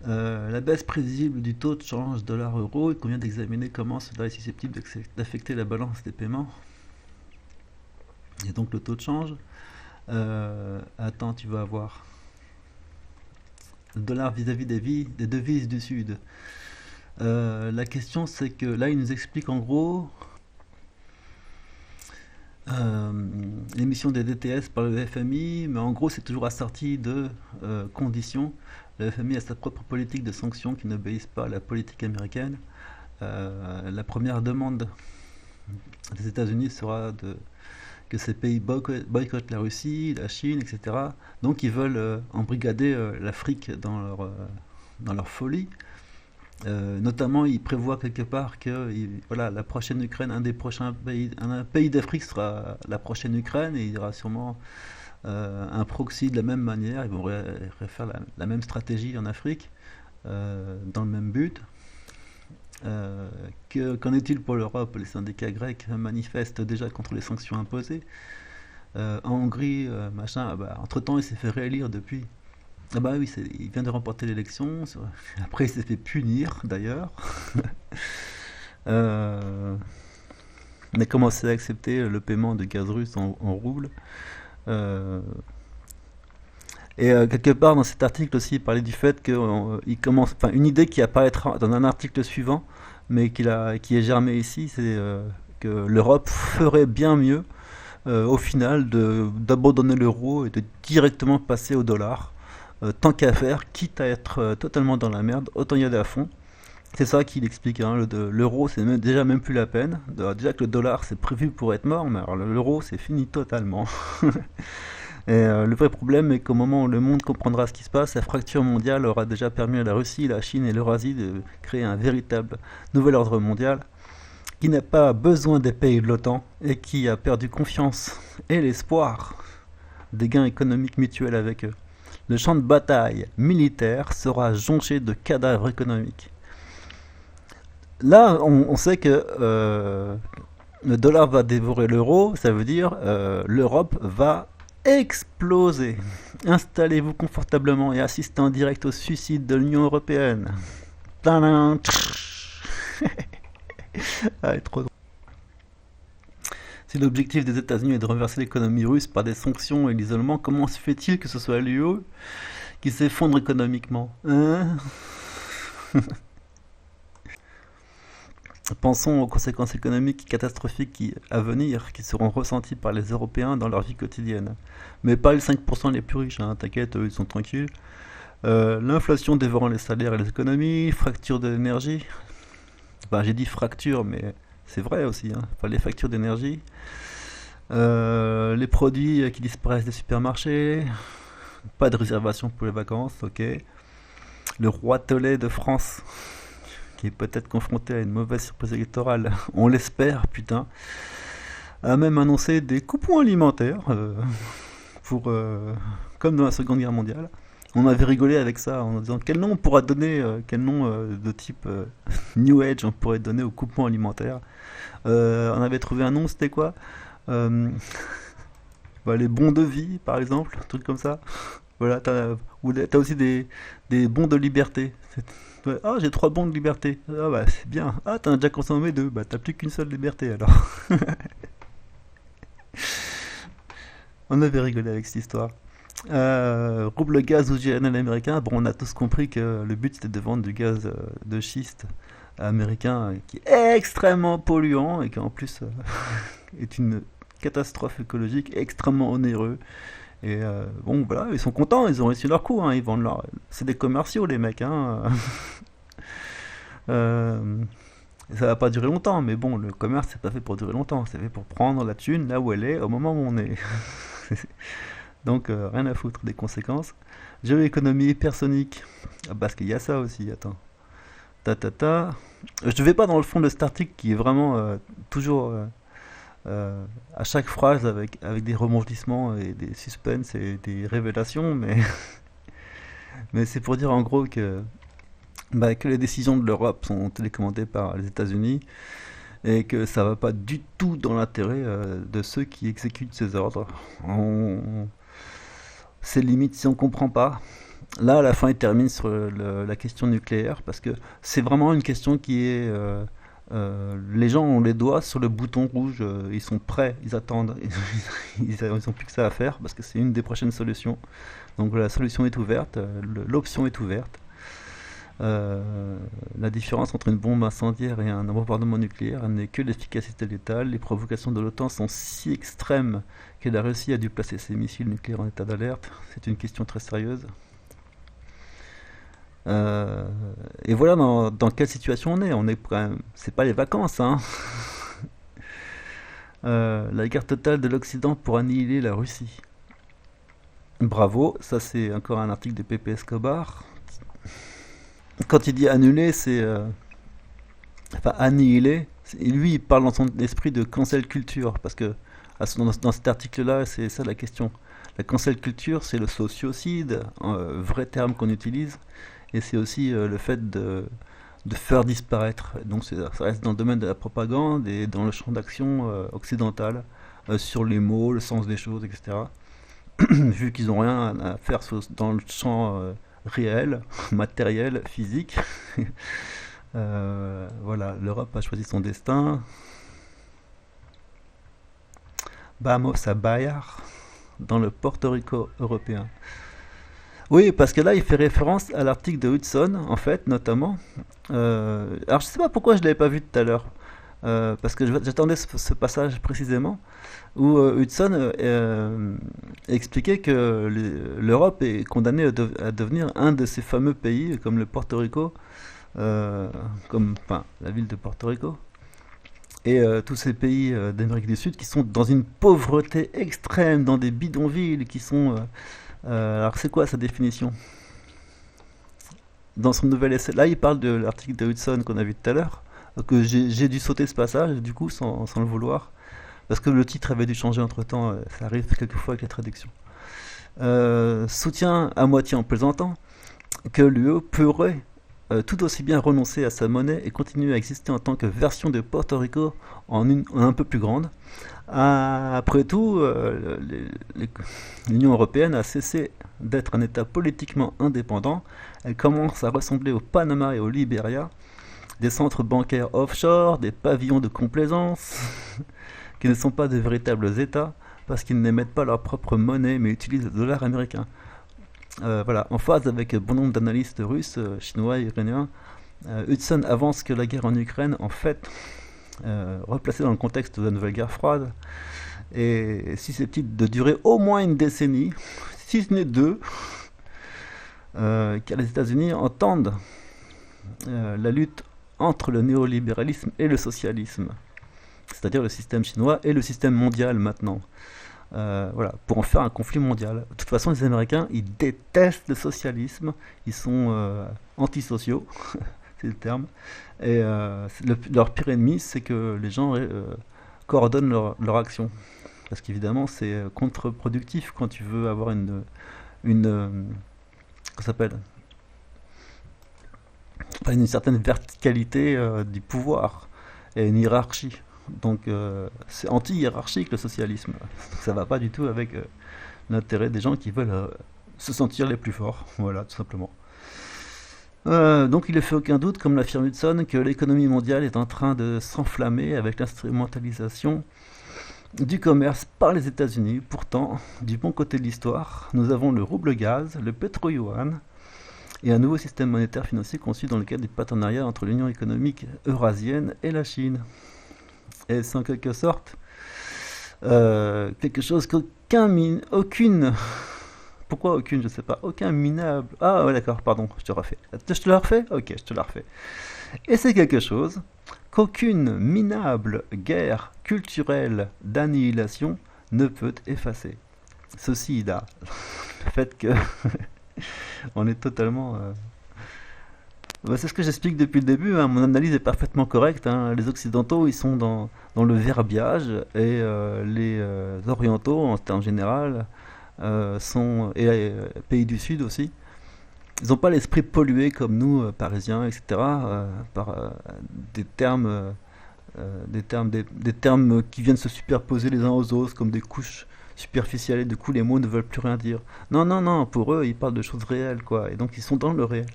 La baisse prévisible du taux de change dollar-euro, il convient d'examiner comment cela est susceptible d'affecter la balance des paiements. Et donc le taux de change, attends, tu vas voir. Le dollar vis-à-vis des devises du Sud. La question c'est que là il nous explique en gros l'émission des DTS par le FMI, mais en gros c'est toujours assorti de conditions. Le FMI a sa propre politique de sanctions qui n'obéissent pas à la politique américaine. La première demande des États-Unis sera que ces pays boycottent la Russie, la Chine, etc. Donc ils veulent embrigader l'Afrique dans leur folie. Notamment, ils prévoient quelque part que voilà, la prochaine Ukraine, un pays d'Afrique sera la prochaine Ukraine, et il y aura sûrement un proxy de la même manière. Ils vont refaire la même stratégie en Afrique, dans le même but. Qu'en est-il pour l'Europe? Les syndicats grecs manifestent déjà contre les sanctions imposées. En Hongrie, machin, entre-temps, il s'est fait réélire depuis. Ah bah oui, il vient de remporter l'élection. Après, il s'est fait punir, d'ailleurs. Euh, on a commencé à accepter le paiement de gaz russe en rouble. Euh, Et quelque part dans cet article aussi, il parlait du fait qu'il commence, enfin une idée qui apparaîtra dans un article suivant, mais qui est germé ici, c'est que l'Europe ferait bien mieux au final d'abandonner l'euro et de directement passer au dollar. Tant qu'à faire, quitte à être totalement dans la merde, autant y aller à fond. C'est ça qu'il explique, hein, l'euro c'est déjà même plus la peine. Déjà que le dollar c'est prévu pour être mort, mais alors l'euro c'est fini totalement. Et le vrai problème est qu'au moment où le monde comprendra ce qui se passe, la fracture mondiale aura déjà permis à la Russie, la Chine et l'Eurasie de créer un véritable nouvel ordre mondial qui n'a pas besoin des pays de l'OTAN et qui a perdu confiance et l'espoir des gains économiques mutuels avec eux. Le champ de bataille militaire sera jonché de cadavres économiques. Là, on sait que le dollar va dévorer l'euro, ça veut dire l'Europe va exploser. Installez-vous confortablement et assistez en direct au suicide de l'Union Européenne. Tadam. Ah, trop drôle. Si l'objectif des États-Unis est de renverser l'économie russe par des sanctions et l'isolement, comment se fait-il que ce soit l'UE qui s'effondre économiquement, hein? Pensons aux conséquences économiques catastrophiques à venir qui seront ressenties par les Européens dans leur vie quotidienne. Mais pas les 5% les plus riches, hein, t'inquiète, eux ils sont tranquilles. L'inflation dévorant les salaires et les économies, fracture de l'énergie. Enfin, j'ai dit fracture, mais c'est vrai aussi, hein. Enfin, les factures d'énergie. Les produits qui disparaissent des supermarchés. Pas de réservation pour les vacances, ok. Le roi Tollet de France, qui est peut-être confronté à une mauvaise surprise électorale, on l'espère, putain, a même annoncé des coupons alimentaires, pour, comme dans la Seconde Guerre mondiale. On avait rigolé avec ça en disant quel nom on pourra donner, quel nom de type New Age on pourrait donner aux coupons alimentaires. On avait trouvé un nom, c'était quoi? Euh, bah, les bons de vie, par exemple, un truc comme ça. Voilà, t'as aussi des bons de liberté. Ouais, ah, j'ai 3 bons de liberté. Ah bah c'est bien. Ah, t'en as déjà consommé 2. Bah t'as plus qu'une seule liberté alors. On avait rigolé avec cette histoire. Rouble gaz ou GNL américain. Bon, on a tous compris que le but c'était de vendre du gaz de schiste américain qui est extrêmement polluant et qui en plus est une catastrophe écologique extrêmement onéreux. Et bon, voilà, ils sont contents, ils ont réussi leur coup, hein, ils vendent leur. C'est des commerciaux, les mecs, hein. Euh, Ça va pas durer longtemps, mais bon, le commerce, c'est pas fait pour durer longtemps, c'est fait pour prendre la thune là où elle est, au moment où on est. Donc, rien à foutre des conséquences. Géoéconomie hypersonique. Ah, parce qu'il y a ça aussi, attends. Ta ta ta. Je vais pas dans le fond de cet article qui est vraiment toujours à chaque phrase avec des rebondissements et des suspens et des révélations, mais c'est pour dire en gros que les décisions de l'Europe sont télécommandées par les États-Unis et que ça va pas du tout dans l'intérêt de ceux qui exécutent ces ordres. C'est limite si on comprend pas. Là, à la fin, il termine sur la question nucléaire parce que c'est vraiment une question qui est. Les gens ont les doigts sur le bouton rouge, ils sont prêts, ils attendent, ils ont plus que ça à faire parce que c'est une des prochaines solutions. Donc la solution est ouverte, l'option est ouverte. La différence entre une bombe incendiaire et un bombardement nucléaire n'est que l'efficacité létale. Les provocations de l'OTAN sont si extrêmes que la Russie a dû placer ses missiles nucléaires en état d'alerte. C'est une question très sérieuse. Euh, et voilà dans quelle situation on est. On est quand même, c'est pas les vacances, hein. La guerre totale de l'Occident pour annihiler la Russie. Bravo, ça c'est encore un article de Pepe Escobar. Quand il dit annuler, c'est enfin annihiler. Lui, il parle dans son esprit de cancel culture parce que dans cet article-là, c'est ça la question. La cancel culture, c'est le sociocide, vrai terme qu'on utilise, et c'est aussi le fait de faire disparaître. Donc ça reste dans le domaine de la propagande et dans le champ d'action occidental sur les mots, le sens des choses, etc. Vu qu'ils n'ont rien à faire dans le champ réel, matériel, physique. Voilà, l'Europe a choisi son destin. Vamos a Bayard, dans le Porto Rico européen. Oui, parce que là, il fait référence à l'article de Hudson, en fait, notamment. Alors, je sais pas pourquoi je l'avais pas vu tout à l'heure, parce que j'attendais ce passage précisément, où Hudson expliquait que l'Europe est condamnée à devenir un de ces fameux pays, comme le Porto Rico, euh, comme, enfin, la ville de Porto Rico, et tous ces pays d'Amérique du Sud qui sont dans une pauvreté extrême, dans des bidonvilles, qui sont... alors, c'est quoi sa définition? Dans son nouvel essai, là, il parle de l'article de Hudson qu'on a vu tout à l'heure, que j'ai dû sauter ce passage, du coup, sans le vouloir, parce que le titre avait dû changer entre-temps, ça arrive quelquefois avec la traduction. Soutient à moitié en plaisantant que l'UE pourrait tout aussi bien renoncer à sa monnaie et continuer à exister en tant que version de Porto Rico en un peu plus grande. Après tout, l'Union européenne a cessé d'être un État politiquement indépendant. Elle commence à ressembler au Panama et au Libéria, des centres bancaires offshore, des pavillons de complaisance, qui ne sont pas de véritables États, parce qu'ils n'émettent pas leur propre monnaie, mais utilisent le dollar américain. Voilà, en phase avec bon nombre d'analystes russes, chinois et iraniens, Hudson avance que la guerre en Ukraine, en fait, replacée dans le contexte de la nouvelle guerre froide, est susceptible de durer au moins une décennie, si ce n'est deux, car les États-Unis entendent la lutte entre le néolibéralisme et le socialisme, c'est-à-dire le système chinois et le système mondial maintenant. Voilà, pour en faire un conflit mondial. De toute façon, les Américains, ils détestent le socialisme, ils sont antisociaux, c'est le terme, et leur pire ennemi, c'est que les gens coordonnent leur action. Parce qu'évidemment, c'est contre-productif quand tu veux avoir ça s'appelle, enfin, une certaine verticalité du pouvoir et une hiérarchie. Donc c'est anti-hiérarchique le socialisme. Donc, ça va pas du tout avec l'intérêt des gens qui veulent se sentir les plus forts. Voilà, tout simplement. Donc il ne fait aucun doute, comme l'affirme Hudson, que l'économie mondiale est en train de s'enflammer avec l'instrumentalisation du commerce par les États-Unis. Pourtant, du bon côté de l'histoire, nous avons le rouble gaz, le pétro-yuan et un nouveau système monétaire financier conçu dans le cadre du partenariat entre l'Union économique eurasienne et la Chine. Et c'est en quelque sorte quelque chose aucune, pourquoi aucune, je sais pas, aucun minable, ah ouais d'accord, pardon, je te refais, je te la refais, ok, je te la refais, et c'est quelque chose qu'aucune minable guerre culturelle d'annihilation ne peut effacer. Ceci là, le fait que on est totalement bah, c'est ce que j'explique depuis le début, hein. Mon analyse est parfaitement correcte, hein. Les Occidentaux, ils sont dans le verbiage et les Orientaux, en termes général, et pays du Sud aussi, ils n'ont pas l'esprit pollué comme nous, Parisiens, etc., par des termes qui viennent se superposer les uns aux autres comme des couches superficielles et du coup les mots ne veulent plus rien dire. Non, non, non, pour eux, ils parlent de choses réelles, quoi, et donc ils sont dans le réel.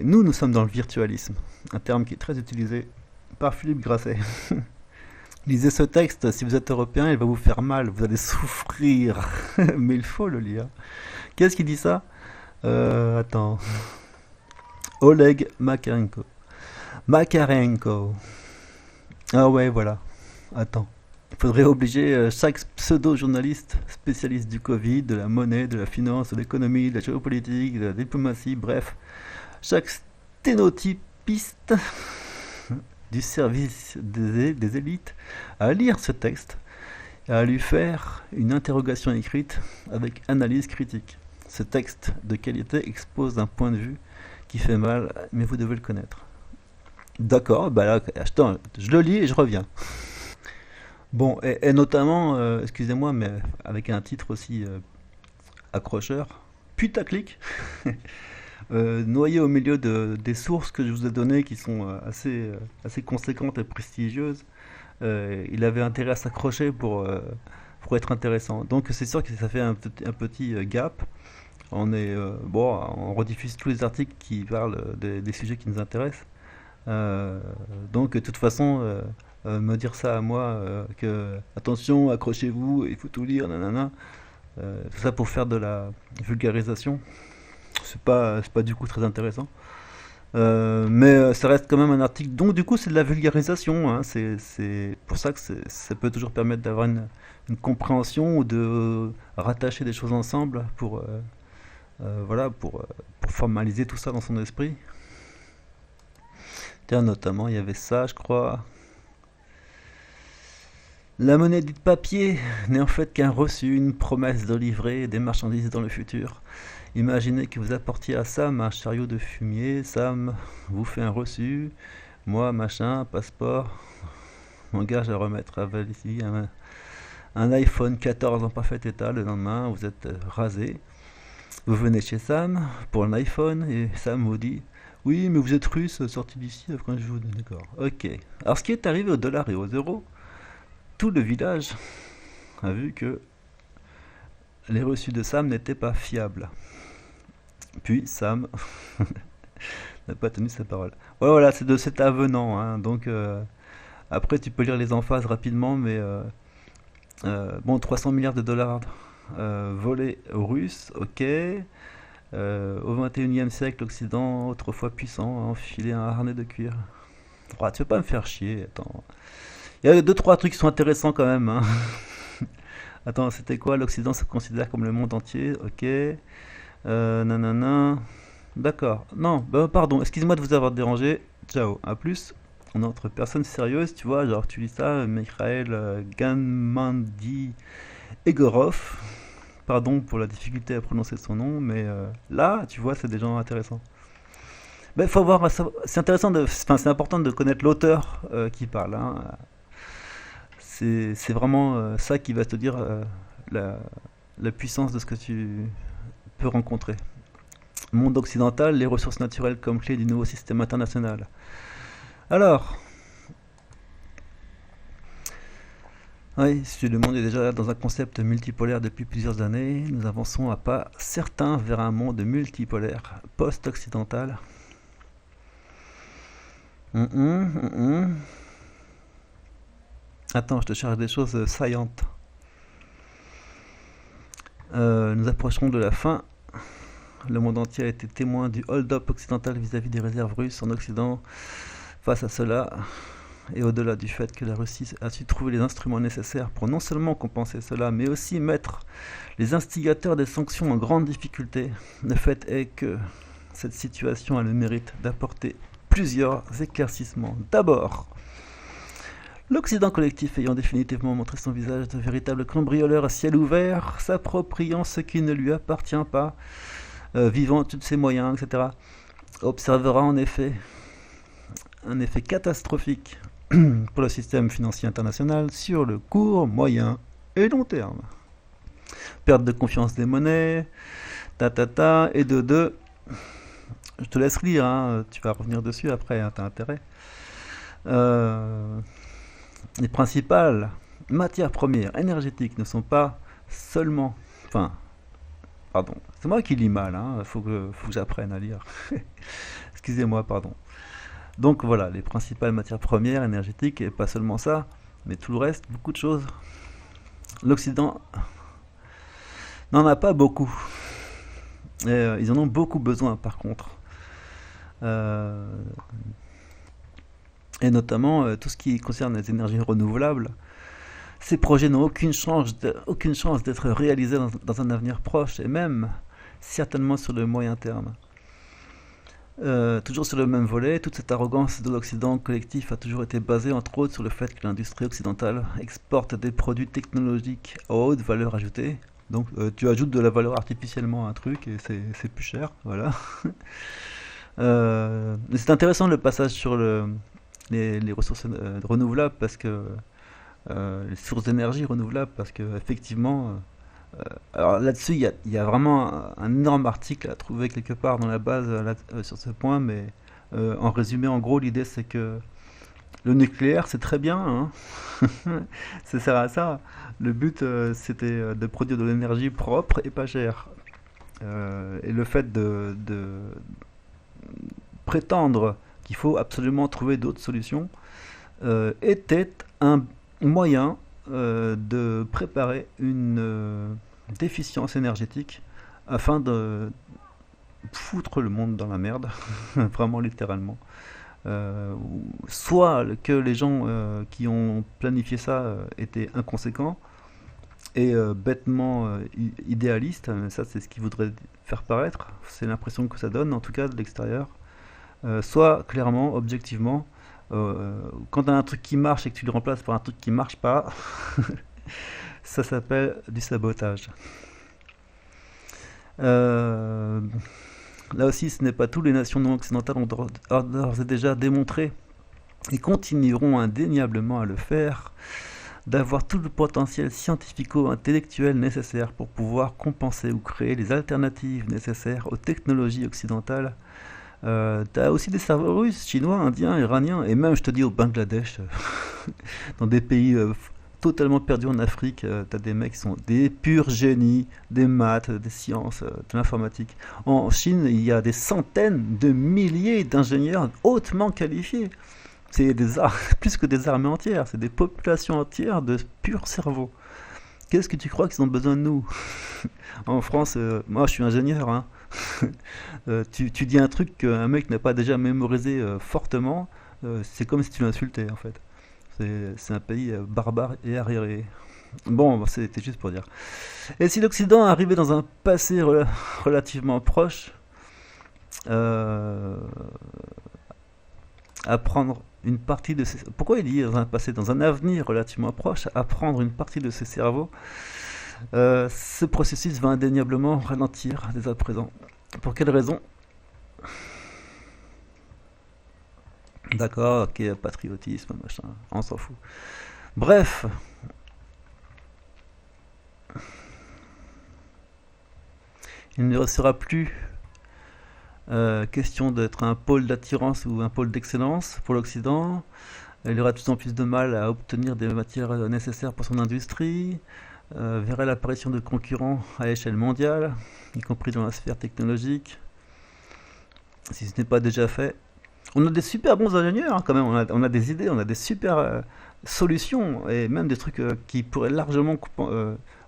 Nous sommes dans le virtualisme, un terme qui est très utilisé par Philippe Grasset. Lisez ce texte, si vous êtes européen, il va vous faire mal, vous allez souffrir, mais il faut le lire. Qu'est-ce qui dit ça? Attends. Oleg Makarenko. Makarenko. Ah ouais, voilà. Attends. Il faudrait obliger chaque pseudo-journaliste spécialiste du Covid, de la monnaie, de la finance, de l'économie, de la géopolitique, de la diplomatie, bref, chaque sténotypiste du service des élites à lire ce texte et à lui faire une interrogation écrite avec analyse critique. Ce texte de qualité expose un point de vue qui fait mal, mais vous devez le connaître. D'accord, bah là, attends, je le lis et je reviens. Bon, et notamment, excusez-moi, mais avec un titre aussi accrocheur, putaclic, noyé au milieu des sources que je vous ai données qui sont assez conséquentes et prestigieuses, il avait intérêt à s'accrocher pour être intéressant. Donc c'est sûr que ça fait un petit gap. On rediffuse tous les articles qui parlent des sujets qui nous intéressent. Donc de toute façon, me dire ça à moi, que attention, accrochez-vous, il faut tout lire, nanana. Tout ça pour faire de la vulgarisation. C'est pas du coup très intéressant. Mais ça reste quand même un article. Donc du coup, c'est de la vulgarisation, hein. C'est pour ça que ça peut toujours permettre d'avoir une compréhension ou de rattacher des choses ensemble voilà, pour formaliser tout ça dans son esprit. Tiens, notamment, il y avait ça, je crois. La monnaie dite papier n'est en fait qu'un reçu, une promesse de livrer des marchandises dans le futur. Imaginez que vous apportiez à Sam un chariot de fumier. Sam vous fait un reçu. Moi, machin, passeport, m'engage à remettre à ici un iPhone 14 en parfait état. Le lendemain, vous êtes rasé. Vous venez chez Sam pour un iPhone et Sam vous dit: oui, mais vous êtes russe, sorti d'ici après je vous dis d'accord. Ok. Alors, ce qui est arrivé au dollar et aux euros, tout le village a vu que les reçus de Sam n'étaient pas fiables. Puis Sam n'a pas tenu sa parole. Ouais, voilà, c'est de cet avenant, hein. Donc, après, tu peux lire les emphases rapidement, mais bon, 300 milliards de dollars volés aux Russes, ok. Au 21e siècle, l'Occident, autrefois puissant, a enfilé un harnais de cuir. Oh, tu veux pas me faire chier, attends. Il y a deux, trois trucs qui sont intéressants quand même, hein. Attends, c'était quoi? L'Occident se considère comme le monde entier, ok. Nanana. D'accord. Non, bah, pardon, excuse-moi de vous avoir dérangé. Ciao, à plus. On est entre personnes sérieuses, tu vois, genre tu lis ça, Mikhail Ganmandi Egorov. Pardon pour la difficulté à prononcer son nom, mais là, tu vois, c'est des gens intéressants. Ben, faut voir, c'est intéressant enfin, c'est important de connaître l'auteur qui parle, hein. C'est vraiment ça qui va te dire la, la puissance de ce que tu peux rencontrer. Monde occidental, les ressources naturelles comme clé du nouveau système international. Alors, oui, si le monde est déjà dans un concept multipolaire depuis plusieurs années, nous avançons à pas certains vers un monde multipolaire, post-occidental. Attends, je te cherche des choses saillantes. Nous approcherons de la fin. Le monde entier a été témoin du hold-up occidental vis-à-vis des réserves russes en Occident. Face à cela, et au-delà du fait que la Russie a su trouver les instruments nécessaires pour non seulement compenser cela, mais aussi mettre les instigateurs des sanctions en grande difficulté, le fait est que cette situation a le mérite d'apporter plusieurs éclaircissements. D'abord, l'Occident collectif ayant définitivement montré son visage de véritable cambrioleur à ciel ouvert, s'appropriant ce qui ne lui appartient pas, vivant tous ses moyens, etc., observera en effet un effet catastrophique pour le système financier international sur le court, moyen et long terme. Perte de confiance des monnaies, et de deux. Je te laisse lire, hein, tu vas revenir dessus après, hein, t'as intérêt. Les principales matières premières énergétiques ne sont pas seulement... Enfin, pardon, c'est moi qui lis mal, hein, faut que j'apprenne à lire. Excusez-moi, pardon. Donc voilà, les principales matières premières énergétiques, et pas seulement ça, mais tout le reste, beaucoup de choses. L'Occident n'en a pas beaucoup. Et, ils en ont beaucoup besoin par contre. Et notamment tout ce qui concerne les énergies renouvelables. Ces projets n'ont aucune chance d'être réalisés dans un avenir proche, et même certainement sur le moyen terme. Toujours sur le même volet, toute cette arrogance de l'Occident collectif a toujours été basée entre autres sur le fait que l'industrie occidentale exporte des produits technologiques à haute valeur ajoutée. Donc tu ajoutes de la valeur artificiellement à un truc et c'est plus cher, voilà. C'est intéressant le passage sur les ressources renouvelables parce que les sources d'énergie renouvelables parce que effectivement alors là-dessus il y a vraiment un énorme article à trouver quelque part dans la base sur ce point, mais en résumé, en gros, l'idée c'est que le nucléaire c'est très bien, hein. Ça sert à ça. Le but c'était de produire de l'énergie propre et pas chère. Et le fait de prétendre qu'il faut absolument trouver d'autres solutions était un moyen de préparer une d'efficience énergétique afin de foutre le monde dans la merde, vraiment littéralement. Soit que les gens qui ont planifié ça étaient inconséquents et bêtement idéalistes, ça c'est ce qu'ils voudraient faire paraître, c'est l'impression que ça donne en tout cas de l'extérieur. Soit clairement, objectivement, quand tu as un truc qui marche et que tu le remplaces par un truc qui marche pas, ça s'appelle du sabotage. Euh, Là aussi, ce n'est pas tout. Les nations non occidentales ont d'ores et déjà démontré et continueront indéniablement à le faire, d'avoir tout le potentiel scientifico-intellectuel nécessaire pour pouvoir compenser ou créer les alternatives nécessaires aux technologies occidentales. T'as aussi des serveurs russes, chinois, indiens, iraniens, et même, je te dis, au Bangladesh, dans des pays totalement perdus en Afrique, t'as des mecs qui sont des purs génies, des maths, des sciences, de l'informatique. En Chine, il y a des centaines de milliers d'ingénieurs hautement qualifiés. C'est plus que des armées entières, c'est des populations entières de purs cerveaux. Qu'est-ce que tu crois qu'ils ont besoin de nous? En France, moi je suis ingénieur, hein. Tu dis un truc qu'un mec n'a pas déjà mémorisé fortement, c'est comme si tu l'insultais en fait. C'est un pays barbare et arriéré. Bon, c'était juste pour dire. Et si l'Occident arrivait dans un passé relativement proche, euh, à prendre une partie de ses... Pourquoi il dit dans un passé, dans un avenir relativement proche, à prendre une partie de ses cerveaux, ce processus va indéniablement ralentir dès à présent. Pour quelle raison? D'accord, ok, patriotisme, machin, on s'en fout. Bref, il ne sera plus question d'être un pôle d'attirance ou un pôle d'excellence pour l'Occident. Il aura de plus en plus de mal à obtenir des matières nécessaires pour son industrie, verrait l'apparition de concurrents à échelle mondiale, y compris dans la sphère technologique, si ce n'est pas déjà fait. On a des super bons ingénieurs hein, quand même, on a des idées, on a des super solutions, et même des trucs qui pourraient largement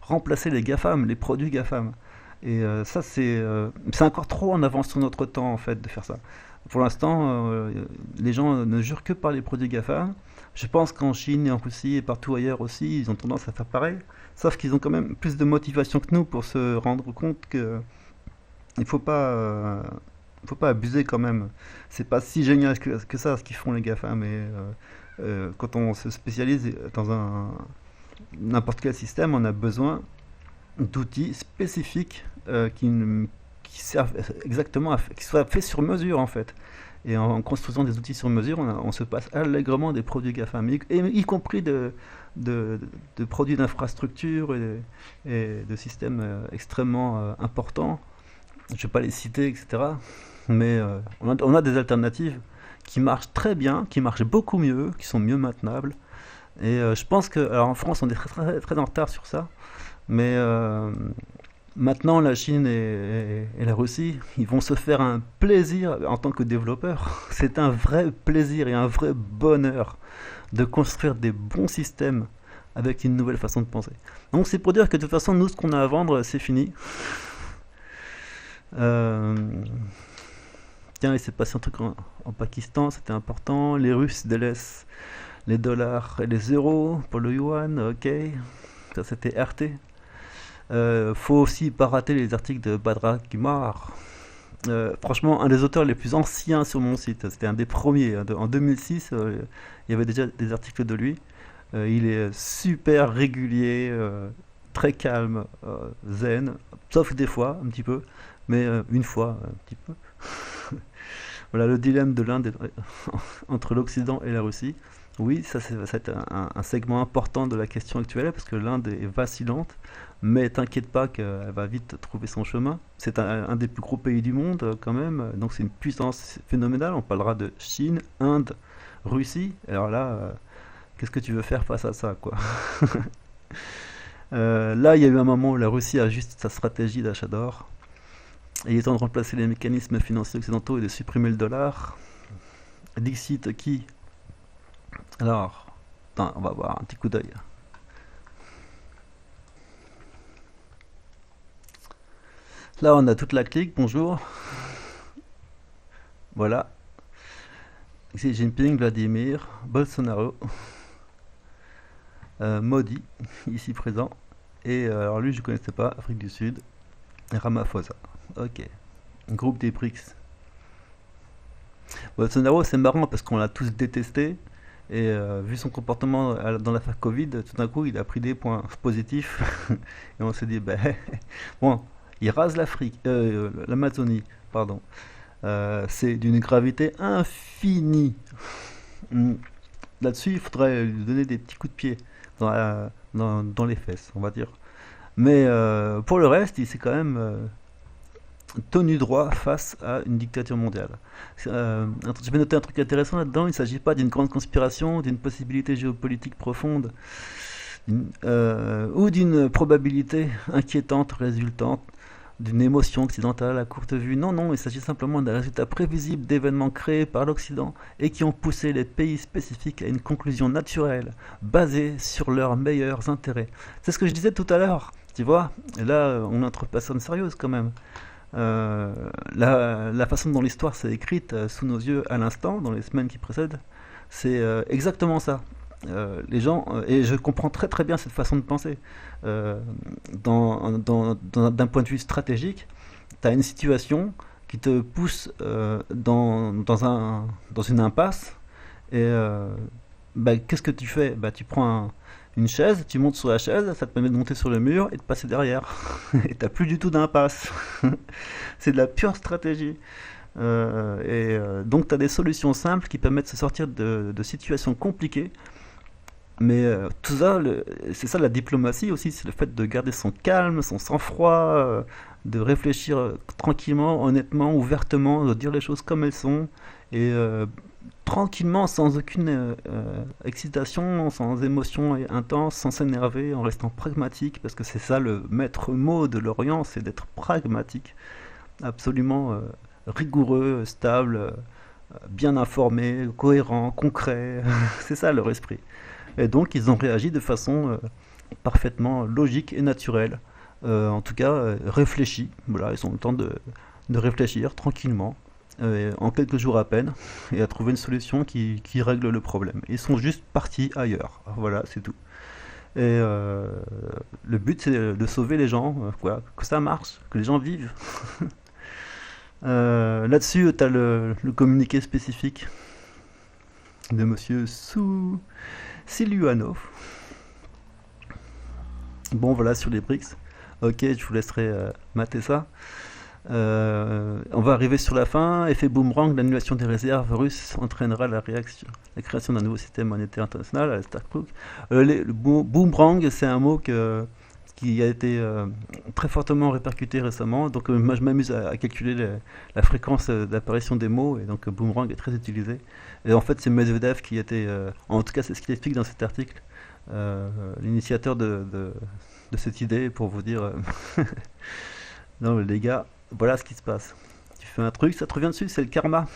remplacer les GAFAM, les produits GAFAM. Et ça, c'est encore trop en avance sur notre temps, en fait, de faire ça. Pour l'instant, les gens ne jurent que par les produits GAFAM. Je pense qu'en Chine et en Russie et partout ailleurs aussi, ils ont tendance à faire pareil. Sauf qu'ils ont quand même plus de motivation que nous pour se rendre compte que il faut pas abuser quand même. C'est pas si génial que ça ce qu'ils font les GAFAM. Mais quand on se spécialise dans n'importe quel système, on a besoin d'outils spécifiques qui servent exactement, qui soient faits sur mesure en fait. Et en construisant des outils sur mesure, on se passe allègrement des produits GAFAM, y compris de produits d'infrastructure et de systèmes extrêmement importants. Je ne vais pas les citer, etc. Mais on a des alternatives qui marchent très bien, qui marchent beaucoup mieux, qui sont mieux maintenables. Et je pense que, alors en France, on est très en retard sur ça. Mais maintenant, la Chine et la Russie, ils vont se faire un plaisir en tant que développeurs. C'est un vrai plaisir et un vrai bonheur de construire des bons systèmes avec une nouvelle façon de penser. Donc c'est pour dire que de toute façon, nous, ce qu'on a à vendre, c'est fini. Euh, Tiens, il s'est passé un truc en Pakistan, c'était important. Les Russes délaissent les dollars et les euros pour le yuan, ok. Ça, c'était RT. Faut aussi pas rater les articles de Badra Kumar. Franchement, un des auteurs les plus anciens sur mon site. C'était un des premiers. En 2006, il y avait déjà des articles de lui. Il est super régulier, très calme, zen, sauf des fois, un petit peu, mais une fois, un petit peu. Voilà le dilemme de l'Inde entre l'Occident et la Russie. Oui, ça c'est un segment important de la question actuelle parce que l'Inde est vacillante, mais t'inquiète pas qu'elle va vite trouver son chemin. C'est un des plus gros pays du monde quand même, donc c'est une puissance phénoménale. On parlera de Chine, Inde, Russie. Alors là, qu'est-ce que tu veux faire face à ça, quoi? Là, il y a eu un moment où la Russie ajuste sa stratégie d'achat d'or. Et il est temps de remplacer les mécanismes financiers occidentaux et de supprimer le dollar. Dixit qui? Alors, attends, on va voir un petit coup d'œil. Là, on a toute la clique, bonjour. Voilà. Xi Jinping, Vladimir, Bolsonaro, Modi, ici présent. Et alors lui, je ne connaissais pas, Afrique du Sud, et Ramaphosa. Ok. Groupe des BRICS. Bolsonaro, c'est marrant parce qu'on l'a tous détesté. Et vu son comportement dans l'affaire Covid, tout d'un coup, il a pris des points positifs. Et on s'est dit, ben, bon, il rase l'Amazonie, pardon. C'est d'une gravité infinie. Mm. Là-dessus, il faudrait lui donner des petits coups de pied dans les fesses, on va dire. Mais pour le reste, il s'est quand même tenu droit face à une dictature mondiale. Je vais noter un truc intéressant là-dedans, il ne s'agit pas d'une grande conspiration, d'une possibilité géopolitique profonde, ou d'une probabilité inquiétante résultante d'une émotion occidentale à courte vue. Non, non, il s'agit simplement d'un résultat prévisible d'événements créés par l'Occident et qui ont poussé les pays spécifiques à une conclusion naturelle, basée sur leurs meilleurs intérêts. C'est ce que je disais tout à l'heure, tu vois. Et là, on est entre personnes sérieuses quand même. La façon dont l'histoire s'est écrite sous nos yeux à l'instant, dans les semaines qui précèdent, c'est exactement ça. Les gens, et je comprends très très bien cette façon de penser, d'un point de vue stratégique, tu as une situation qui te pousse dans une impasse, et bah, qu'est-ce que tu fais? Bah, tu prends une chaise, tu montes sur la chaise, ça te permet de monter sur le mur et de passer derrière. Et t'as plus du tout d'impasse. C'est de la pure stratégie. Donc tu as des solutions simples qui permettent de se sortir de situations compliquées. Mais tout ça, c'est ça la diplomatie aussi, c'est le fait de garder son calme, son sang-froid, de réfléchir tranquillement, honnêtement, ouvertement, de dire les choses comme elles sont, et tranquillement, sans aucune excitation, sans émotion intense, sans s'énerver, en restant pragmatique, parce que c'est ça le maître mot de l'Orient, c'est d'être pragmatique, absolument rigoureux, stable, bien informé, cohérent, concret, c'est ça leur esprit. Et donc ils ont réagi de façon parfaitement logique et naturelle, en tout cas réfléchie. Voilà, ils ont le temps de réfléchir tranquillement, en quelques jours à peine, et à trouver une solution qui règle le problème. Ils sont juste partis ailleurs. Voilà, c'est tout. Et le but c'est de sauver les gens, voilà, que ça marche, que les gens vivent. Là-dessus, tu as le communiqué spécifique de Monsieur Siluanov. Bon, voilà sur les BRICS. Ok, je vous laisserai mater ça. On va arriver sur la fin. Effet boomerang, l'annulation des réserves russes entraînera la création d'un nouveau système monétaire international à la Starkrook. Le boomerang, c'est un mot qui a été très fortement répercuté récemment. Donc moi je m'amuse à calculer la fréquence d'apparition des mots, et donc boomerang est très utilisé. Et en fait c'est Medvedev qui était, en tout cas c'est ce qu'il explique dans cet article, l'initiateur de cette idée, pour vous dire non les gars, voilà ce qui se passe. Tu fais un truc, ça te revient dessus, c'est le karma,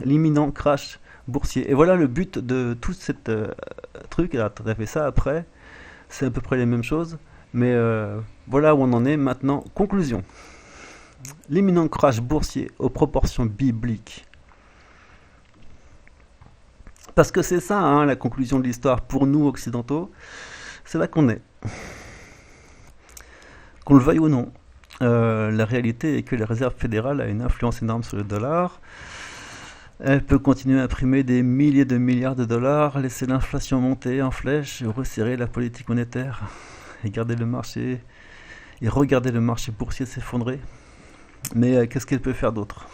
l'imminent crash boursier. Et voilà le but de tout cette truc. Alors tu as fait ça après, c'est à peu près les mêmes choses. Mais voilà où on en est maintenant. Conclusion. L'imminent crash boursier aux proportions bibliques. Parce que c'est ça, hein, la conclusion de l'histoire pour nous occidentaux. C'est là qu'on est. Qu'on le veuille ou non. La réalité est que la Réserve fédérale a une influence énorme sur le dollar. Elle peut continuer à imprimer des milliers de milliards de dollars, laisser l'inflation monter en flèche, resserrer la politique monétaire, et regarder le marché boursier s'effondrer. Mais qu'est-ce qu'elle peut faire d'autre?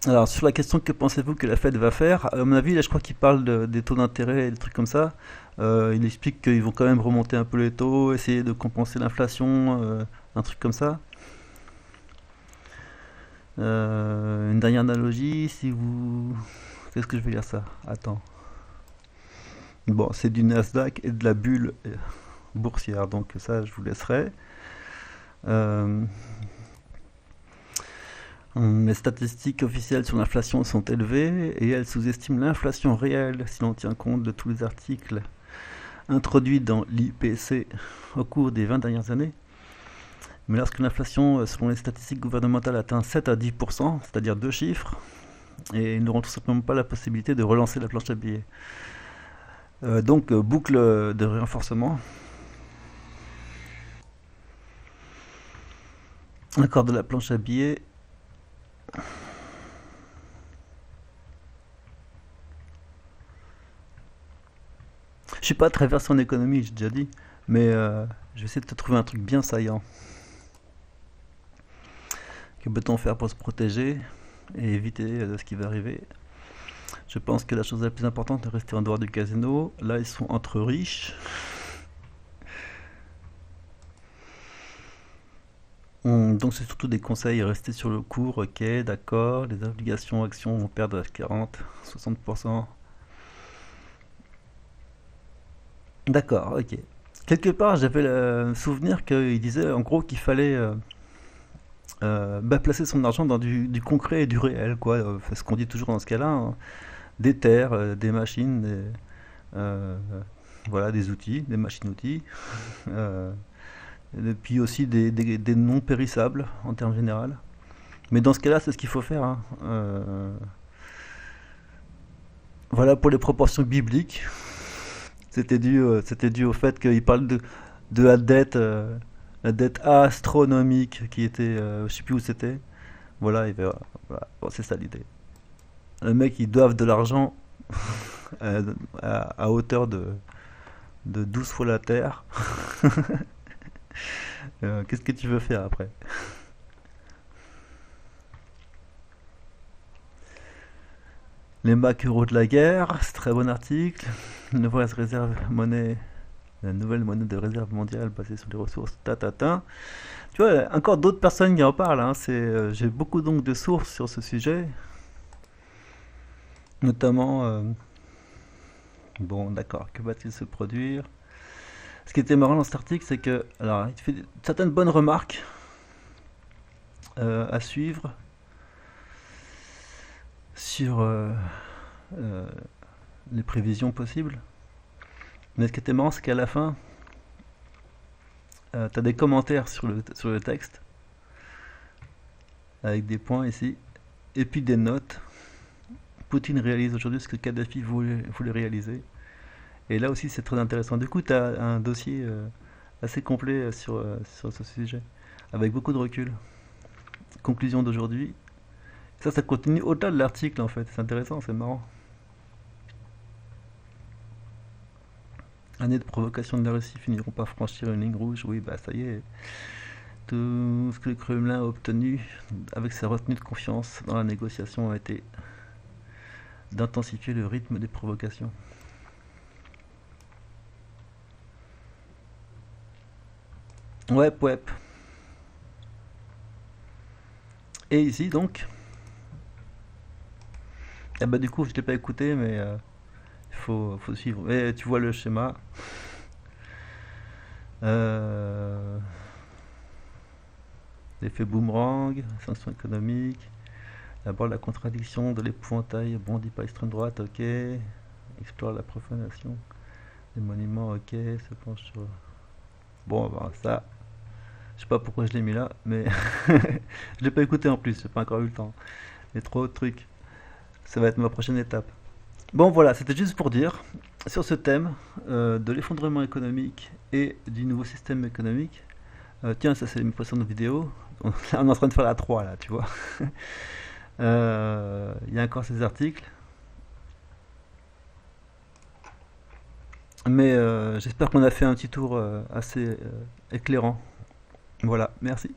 Alors sur la question que pensez-vous que la Fed va faire, à mon avis, là je crois qu'il parle des taux d'intérêt et des trucs comme ça. Il explique qu'ils vont quand même remonter un peu les taux, essayer de compenser l'inflation, un truc comme ça. Une dernière analogie, si vous... Qu'est-ce que je vais dire ça? Attends. Bon, c'est du Nasdaq et de la bulle boursière, donc ça je vous laisserai. Les statistiques officielles sur l'inflation sont élevées et elles sous-estiment l'inflation réelle si l'on tient compte de tous les articles introduit dans l'IPC au cours des 20 dernières années. Mais lorsque l'inflation, selon les statistiques gouvernementales, atteint 7 à 10%, c'est-à-dire deux chiffres, et ils n'auront tout simplement pas la possibilité de relancer la planche à billets. Donc, boucle de renforcement. Accord de la planche à billets. Je suis pas très versé en économie, j'ai déjà dit, mais je vais essayer de te trouver un truc bien saillant. Que peut-on faire pour se protéger et éviter ce qui va arriver? Je pense que la chose la plus importante est de rester en dehors du casino. Là, ils sont entre riches. Donc c'est surtout des conseils, rester sur le cours, ok, d'accord. Les obligations, actions vont perdre 40, 60%. D'accord, ok. Quelque part, j'avais le souvenir qu'il disait en gros qu'il fallait placer son argent dans du concret et du réel, quoi. Ce qu'on dit toujours dans ce cas-là, hein. Des terres, des machines, euh, voilà, des outils, des machines-outils. Euh, et puis aussi des non périssables en termes général. Mais dans ce cas-là, c'est ce qu'il faut faire, hein. Voilà pour les proportions bibliques. C'était dû au fait qu'il parle de la dette astronomique qui était, je sais plus où c'était. Voilà, voilà. Bon, c'est ça l'idée. Le mec, ils doivent de l'argent à hauteur de 12 fois la Terre. Qu'est-ce que tu veux faire après? Les maquereaux de la guerre, c'est très bon article. La nouvelle monnaie de réserve mondiale basée sur les ressources, tatata. Tu vois, encore d'autres personnes qui en parlent, hein. J'ai beaucoup donc de sources sur ce sujet, notamment, bon, d'accord, que va-t-il se produire? Ce qui était marrant dans cet article, c'est que, alors, il fait certaines bonnes remarques à suivre sur euh, les prévisions possibles. Mais ce qui était marrant, c'est qu'à la fin, tu as des commentaires sur le texte, avec des points ici, et puis des notes. Poutine réalise aujourd'hui ce que Kadhafi voulait réaliser. Et là aussi, c'est très intéressant. Du coup, tu as un dossier assez complet sur ce sujet, avec beaucoup de recul. Conclusion d'aujourd'hui. Ça continue au-delà de l'article, en fait. C'est intéressant, c'est marrant. Années de provocation de la Russie finiront par franchir une ligne rouge. Oui, bah ça y est. Tout ce que le Kremlin a obtenu avec sa retenue de confiance dans la négociation a été d'intensifier le rythme des provocations. Ouais, ouais. Et ici, donc, ah bah du coup, je l'ai pas écouté, mais faut suivre. Et tu vois le schéma. Euh, L'effet boomerang, sanctions économiques. D'abord la contradiction de l'épouvantail bondi par l'extrême droite, ok. Explore la profanation des monuments, ok. Se penche sur... Bon, ben, ça, je sais pas pourquoi je l'ai mis là, mais je l'ai pas écouté en plus, j'ai pas encore eu le temps. Il y a trop de trucs. Ça va être ma prochaine étape. Bon, voilà, c'était juste pour dire sur ce thème de l'effondrement économique et du nouveau système économique. Tiens, ça c'est une précédente vidéo. On est en train de faire la 3 là, tu vois. Il y a encore ces articles. Mais j'espère qu'on a fait un petit tour assez éclairant. Voilà, merci.